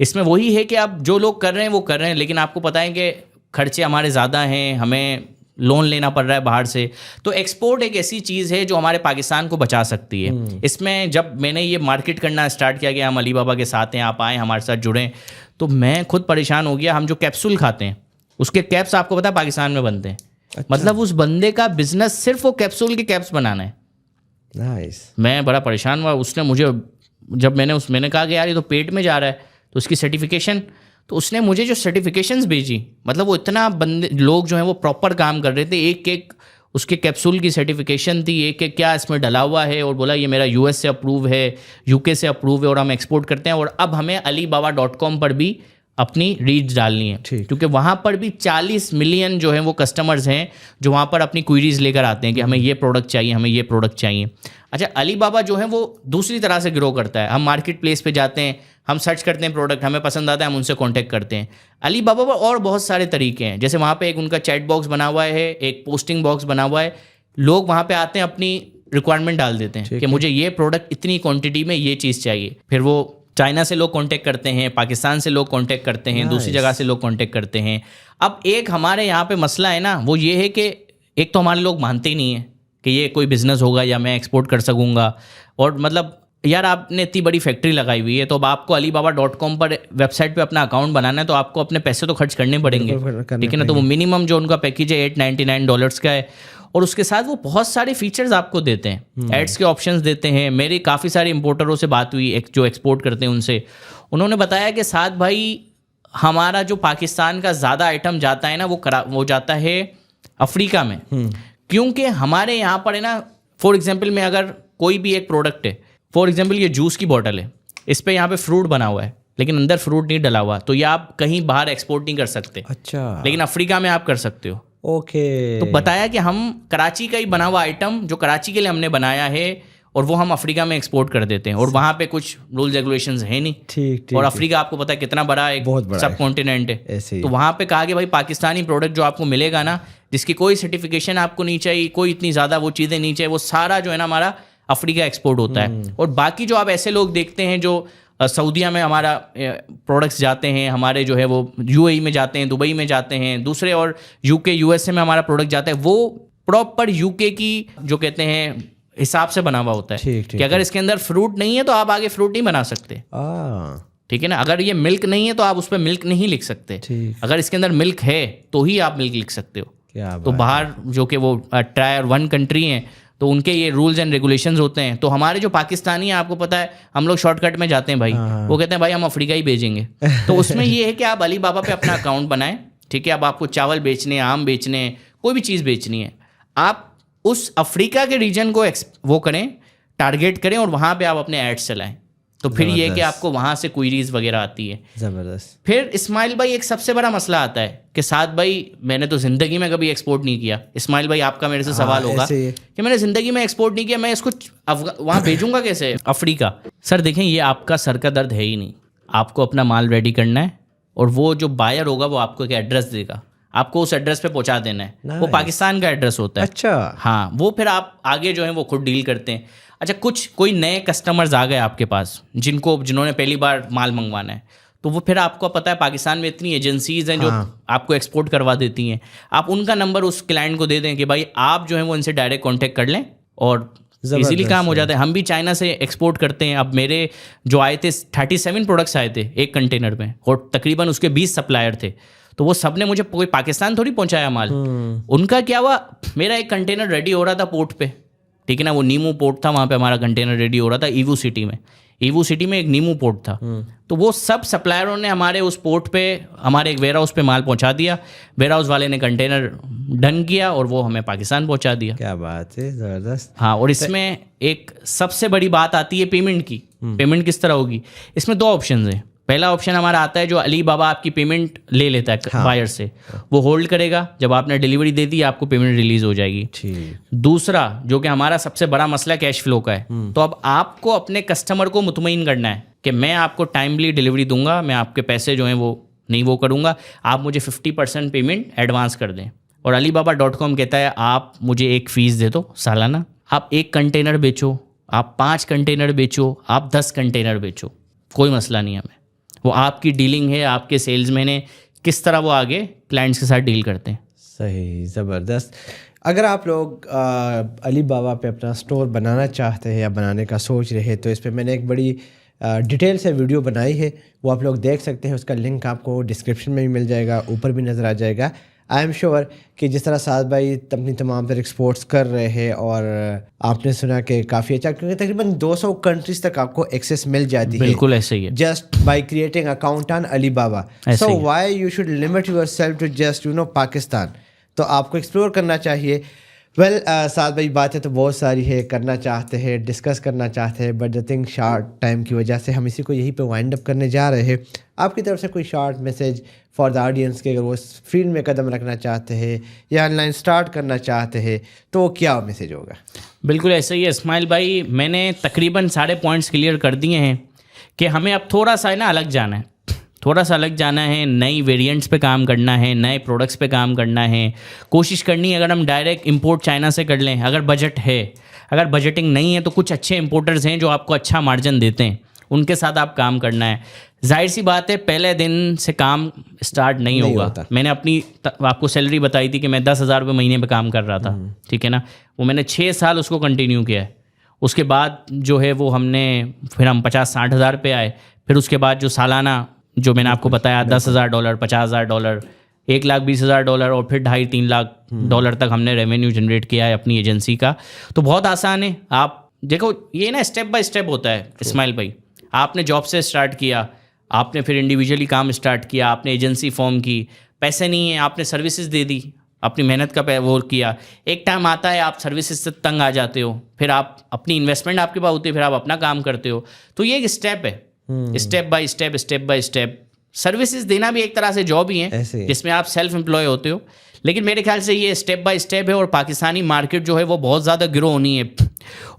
इसमें वही है कि आप जो लोग कर रहे हैं वो कर रहे हैं, लेकिन आपको पता है कि खर्चे हमारे ज़्यादा हैं, हमें लोन लेना पड़ रहा है बाहर से। तो एक्सपोर्ट एक ऐसी चीज़ है जो हमारे पाकिस्तान को बचा सकती है। इसमें जब मैंने ये मार्केट करना स्टार्ट किया कि हम अली बाबा के साथ हैं, आप आएँ हमारे साथ जुड़ें, तो मैं खुद परेशान हो गया। हम जो कैप्सूल खाते हैं उसके कैप्स आपको पता है पाकिस्तान में बनते हैं। अच्छा। मतलब उस बंदे का बिजनेस सिर्फ वो कैप्सूल के कैप्स बनाना है। नाइस। मैं बड़ा परेशान हुआ। उसने मुझे जब मैंने कहा कि यार ये तो पेट में जा रहा है, तो उसकी सर्टिफिकेशन, तो उसने मुझे जो सर्टिफिकेशंस भेजी, मतलब वो इतना बंदे लोग जो हैं वो प्रॉपर काम कर रहे थे, एक एक उसके कैप्सूल की सर्टिफिकेशन थी ये कि क्या इसमें डला हुआ है, और बोला ये मेरा यूएस से अप्रूव है, यूके से अप्रूव है, और हम एक्सपोर्ट करते हैं। और अब हमें alibaba.com पर भी अपनी रीच डालनी है, क्योंकि वहाँ पर भी 40 मिलियन जो है वो कस्टमर्स हैं जो वहाँ पर अपनी क्वेरीज लेकर आते हैं कि हमें ये प्रोडक्ट चाहिए, हमें ये प्रोडक्ट चाहिए। अच्छा, अलीबाबा जो है वो दूसरी तरह से ग्रो करता है। हम मार्केट प्लेस पे जाते हैं, हम सर्च करते हैं प्रोडक्ट, हमें पसंद आता है, हम उनसे कांटेक्ट करते हैं। अलीबाबा पर और बहुत सारे तरीके हैं, जैसे वहाँ पे एक उनका चैट बॉक्स बना हुआ है, एक पोस्टिंग बॉक्स बना हुआ है। लोग वहाँ पे आते हैं, अपनी रिक्वायरमेंट डाल देते हैं कि मुझे ये प्रोडक्ट इतनी क्वांटिटी में ये चीज़ चाहिए। फिर वो चाइना से लोग कांटेक्ट करते हैं, पाकिस्तान से लोग कांटेक्ट करते हैं, दूसरी जगह से लोग कांटेक्ट करते हैं। अब एक हमारे यहाँ पे मसला है ना, वो ये है कि एक तो हमारे लोग मानते ही नहीं है कि ये कोई बिजनेस होगा या मैं एक्सपोर्ट कर सकूँगा। और मतलब यार आपने इतनी बड़ी फैक्ट्री लगाई हुई है, तो अब आपको alibaba.com पर वेबसाइट पे अपना अकाउंट बनाना है, तो आपको अपने पैसे तो खर्च करने पड़ेंगे, ठीक है ना। तो वो मिनिमम जो उनका पैकेज है $899 का है, और उसके साथ वो बहुत सारे फीचर्स आपको देते हैं, एड्स के ऑप्शंस देते हैं। मेरी काफ़ी सारे इंपोर्टरों से बात हुई जो एक्सपोर्ट करते हैं उनसे, उन्होंने बताया कि साथ भाई हमारा जो पाकिस्तान का ज़्यादा आइटम जाता है ना, वो जाता है अफ्रीका में, क्योंकि हमारे यहाँ पर है ना, फॉर एग्जाम्पल में अगर कोई भी एक प्रोडक्ट है, फॉर एग्जाम्पल ये जूस की बॉटल है, इस पर यहाँ पे फ्रूट बना हुआ है लेकिन अंदर फ्रूट नहीं डला हुआ, तो ये आप कहीं बाहर एक्सपोर्ट नहीं कर सकते। अच्छा, लेकिन अफ्रीका में आप कर सकते हो। ओके। तो बताया कि हम कराची का ही बना हुआ आइटम जो कराची के लिए हमने बनाया है, और वो हम अफ्रीका में एक्सपोर्ट कर देते हैं, और वहाँ पे कुछ रूल्स रेगुलेशंस है नहीं। ठीक। और अफ्रीका आपको पता है कितना बड़ा एक सब कॉन्टिनेंट है। तो वहाँ पे कहा कि भाई पाकिस्तानी प्रोडक्ट जो आपको मिलेगा ना, जिसकी कोई सर्टिफिकेशन आपको नहीं चाहिए, कोई इतनी ज़्यादा वो चीज़ें नहीं चाहिए, वो सारा जो है ना हमारा अफ्रीका एक्सपोर्ट होता है। और बाकी जो आप ऐसे लोग देखते हैं जो सऊदीया में हमारा प्रोडक्ट्स जाते हैं, हमारे जो है वो यूएई में जाते हैं, दुबई में जाते हैं, दूसरे और यूके यूएसए में हमारा प्रोडक्ट जाता है, वो प्रॉपर यूके की जो कहते हैं हिसाब से बना हुआ होता है कि अगर इसके अंदर फ्रूट नहीं है तो आप आगे फ्रूट नहीं बना सकते, ठीक है ना। अगर ये मिल्क नहीं है तो आप उस पर मिल्क नहीं लिख सकते, अगर इसके अंदर मिल्क है तो ही आप मिल्क लिख सकते हो। तो बाहर जो कि वो टायर 1 कंट्री हैं, तो उनके ये रूल्स एंड रेगुलेशंस होते हैं। तो हमारे जो पाकिस्तानी हैं, आपको पता है हम लोग शॉर्टकट में जाते हैं भाई, वो कहते हैं भाई हम अफ्रीका ही भेजेंगे। तो उसमें ये है कि आप अलीबाबा पे अपना अकाउंट बनाएं, ठीक है। अब आपको चावल बेचने, आम बेचने, कोई भी चीज़ बेचनी है, आप उस अफ्रीका के रीजन को वो करें, टारगेट करें, और वहाँ पे आप अपने एड्स चलाएं। तो फिर ये कि आपको वहाँ से क्वेरीज वगैरह आती है। ज़बरदस्त। फिर इस्माइल भाई एक सबसे बड़ा मसला आता है कि साथ भाई मैंने तो ज़िंदगी में कभी एक्सपोर्ट नहीं किया। इस्माइल भाई आपका मेरे से सवाल होगा कि मैंने ज़िंदगी में एक्सपोर्ट नहीं किया, मैं इसको वहाँ भेजूंगा कैसे अफ्रीका। सर देखें, ये आपका सर का दर्द है ही नहीं। आपको अपना माल रेडी करना है, और वो जो बायर होगा वो आपको एक एड्रेस देगा, आपको उस एड्रेस पे पहुंचा देना है। वो पाकिस्तान का एड्रेस होता है। अच्छा, हाँ, वो फिर आप आगे जो है वो खुद डील करते हैं। अच्छा, कोई नए कस्टमर्स आ गए आपके पास जिन्होंने पहली बार माल मंगवाना है, तो वो फिर आपको पता है पाकिस्तान में इतनी एजेंसीज हैं जो आपको एक्सपोर्ट करवा देती हैं। आप उनका नंबर उस क्लाइंट को दे दें कि भाई आप जो है वो इनसे डायरेक्ट कांटेक्ट कर लें, और इजीली काम हो जाता है। हम भी चाइना से एक्सपोर्ट करते हैं। अब मेरे जो आए थे 37 प्रोडक्ट्स आए थे एक कंटेनर में, और तकरीबन उसके 20 सप्लायर थे। तो वो सब ने मुझे कोई पाकिस्तान थोड़ी पहुंचाया माल। उनका क्या हुआ, मेरा एक कंटेनर रेडी हो रहा था पोर्ट पे, ठीक है ना। वो नीमू पोर्ट था, वहाँ पे हमारा कंटेनर रेडी हो रहा था ईवू सिटी में। ईवू सिटी में एक नीमू पोर्ट था। तो वो सब सप्लायरों ने हमारे उस पोर्ट पे, हमारे एक वेयर हाउस पे माल पहुंचा दिया। वेयर हाउस वाले ने कंटेनर डन किया और वो हमें पाकिस्तान पहुंचा दिया। क्या बात है, ज़बरदस्त। हाँ, और इसमें एक सबसे बड़ी बात आती है पेमेंट की। पेमेंट किस तरह होगी, इसमें 2 ऑप्शन हैं। पहला ऑप्शन हमारा आता है जो अलीबाबा आपकी पेमेंट ले लेता है बायर से, वो होल्ड करेगा, जब आपने डिलीवरी दे दी आपको पेमेंट रिलीज हो जाएगी। दूसरा जो कि हमारा सबसे बड़ा मसला कैश फ्लो का है, तो अब आपको अपने कस्टमर को मुतमईन करना है कि मैं आपको टाइमली डिलीवरी दूंगा, मैं आपके पैसे जो हैं वो नहीं वो करूँगा, आप मुझे 50% पेमेंट एडवांस कर दें। और alibaba.com कहता है आप मुझे एक फ़ीस दे दो सालाना, आप 1 कंटेनर बेचो, आप 5 कंटेनर बेचो, आप 10 कंटेनर बेचो, कोई मसला नहीं हमें। वो आपकी डीलिंग है, आपके सेल्समैन है, किस तरह वो आगे क्लाइंट्स के साथ डील करते हैं। सही, ज़बरदस्त। अगर आप लोग अलीबाबा पे अपना स्टोर बनाना चाहते हैं या बनाने का सोच रहे हैं, तो इस पर मैंने एक बड़ी डिटेल से वीडियो बनाई है, वो आप लोग देख सकते हैं। उसका लिंक आपको डिस्क्रिप्शन में भी मिल जाएगा, ऊपर भी नज़र आ जाएगा। आई एम श्योर कि जिस तरह साद भाई अपनी तमाम तर एक्सपोर्ट्स कर रहे हैं, और आपने सुना कि काफ़ी अच्छा, क्योंकि तकरीबन 200 कंट्रीज तक आपको एक्सेस मिल जाती है। बिल्कुल ऐसे ही है, just by creating account on Alibaba. So why you should limit yourself to just Pakistan. तो आपको एक्सप्लोर करना चाहिए। वेल साथ भाई बातें तो बहुत सारी है, करना चाहते हैं, डिस्कस करना चाहते हैं, but the thing short time की वजह से हम इसी को यहीं पे वाइंड अप करने जा रहे हैं। आपकी तरफ से कोई short message for the audience के, अगर वो इस फील्ड में कदम रखना चाहते हैं या ऑनलाइन स्टार्ट करना चाहते हैं तो वो क्या मैसेज होगा? बिल्कुल ऐसा ही है इस्माइल भाई, मैंने तकरीबन सारे पॉइंट्स क्लियर कर दिए हैं कि हमें अब थोड़ा सा है ना अलग जाना है, थोड़ा सा अलग जाना है, नई वेरिएंट्स पे काम करना है, नए प्रोडक्ट्स पे काम करना है, कोशिश करनी है अगर हम डायरेक्ट इंपोर्ट चाइना से कर लें, अगर बजट है, अगर बजटिंग नहीं है तो कुछ अच्छे इंपोर्टर्स हैं जो आपको अच्छा मार्जिन देते हैं, उनके साथ आप काम करना है। जाहिर सी बात है पहले दिन से काम स्टार्ट नहीं होगा। मैंने अपनी आपको सैलरी बताई थी कि मैं 10,000 रुपये महीने पे काम कर रहा था, ठीक है ना, वो मैंने 6 साल उसको कंटिन्यू किया है। उसके बाद जो है वो फिर हम 50-60 हज़ार पे आए। फिर उसके बाद जो सालाना जो मैंने आपको बताया $10,000, $50,000, $1,20,000 और फिर $2.5-3 लाख डॉलर तक हमने रेवेन्यू जनरेट किया है अपनी एजेंसी का। तो बहुत आसान है, आप देखो ये ना स्टेप बाय स्टेप होता है इस्माइल भाई। आपने जॉब से स्टार्ट किया, आपने फिर इंडिविजुअली काम स्टार्ट किया, आपने एजेंसी फॉर्म की, पैसे नहीं है आपने सर्विसेज दे दी, अपनी मेहनत का वो किया। एक टाइम आता है आप सर्विसेज से तंग आ जाते हो, फिर आप अपनी इन्वेस्टमेंट आपके पास होती है, फिर आप अपना काम करते हो। तो ये एक स्टेप है, स्टेप बाय स्टेप। सर्विसेज देना भी एक तरह से जॉब ही है जिसमें आप सेल्फ एम्प्लॉय होते हो, लेकिन मेरे ख्याल से ये स्टेप बाय स्टेप है। और पाकिस्तानी मार्केट जो है वो बहुत ज़्यादा ग्रो होनी है।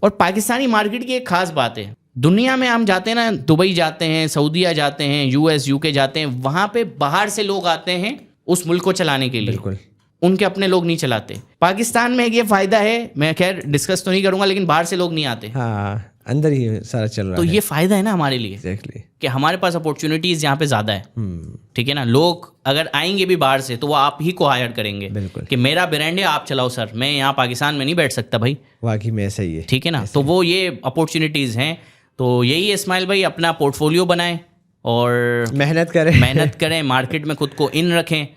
और पाकिस्तानी मार्केट की एक खास बात है, दुनिया में हम जाते हैं ना, दुबई जाते हैं, सऊदीया जाते हैं, US UK जाते हैं, वहाँ पे बाहर से लोग आते हैं उस मुल्क को चलाने के लिए, बिल्कुल उनके अपने लोग नहीं चलाते। पाकिस्तान में ये फ़ायदा है, मैं खैर डिस्कस तो नहीं करूँगा, लेकिन बाहर से लोग नहीं आते, हाँ, अंदर ही सारा चल रहा है। तो ये फ़ायदा है ना हमारे लिए, एग्जैक्टली, कि हमारे पास अपॉर्चुनिटीज़ यहाँ पे ज़्यादा है, ठीक है ना। लोग अगर आएंगे भी बाहर से तो वो आप ही को हायर करेंगे, बिल्कुल, कि मेरा ब्रांड है आप चलाओ सर, मैं यहाँ पाकिस्तान में नहीं बैठ सकता भाई, वाकई में ऐसा ही है, ठीक है ना। तो वो ये अपॉर्चुनिटीज़ हैं। तो यही है इस्माइल भाई, अपना पोर्टफोलियो बनाएं और मेहनत करें, मार्केट में खुद को इन रखें,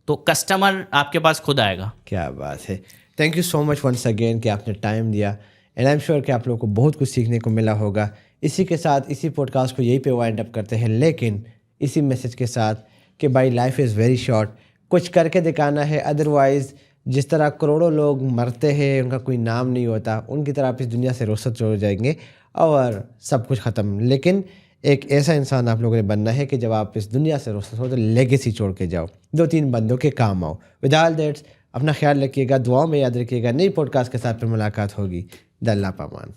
तो कस्टमर आपके पास खुद आएगा। क्या बात है। Thank you so much once again कि आपने टाइम दिया, एंड आई एम श्योर कि आप लोगों को बहुत कुछ सीखने को मिला होगा। इसी के साथ इसी पॉडकास्ट को यहीं पे वाइंड अप करते हैं, लेकिन इसी मैसेज के साथ कि भाई लाइफ इज़ वेरी शॉर्ट, कुछ करके दिखाना है। अदरवाइज़ जिस तरह करोड़ों लोग मरते हैं, उनका कोई नाम नहीं होता, उनकी तरह आप इस दुनिया से रुखसत हो जाएंगे और सब कुछ ख़त्म। लेकिन एक ऐसा इंसान आप लोगों ने बनना है कि जब आप इस दुनिया से रुखसत हो तो लेगेसी छोड़ के जाओ, 2-3 बंदों के काम आओ। विद ऑल दैट्स अपना ख्याल रखिएगा, दुआओं में याद रखिएगा। नई पॉडकास्ट के साथ फिर मुलाकात होगी। अल्लाह पामान।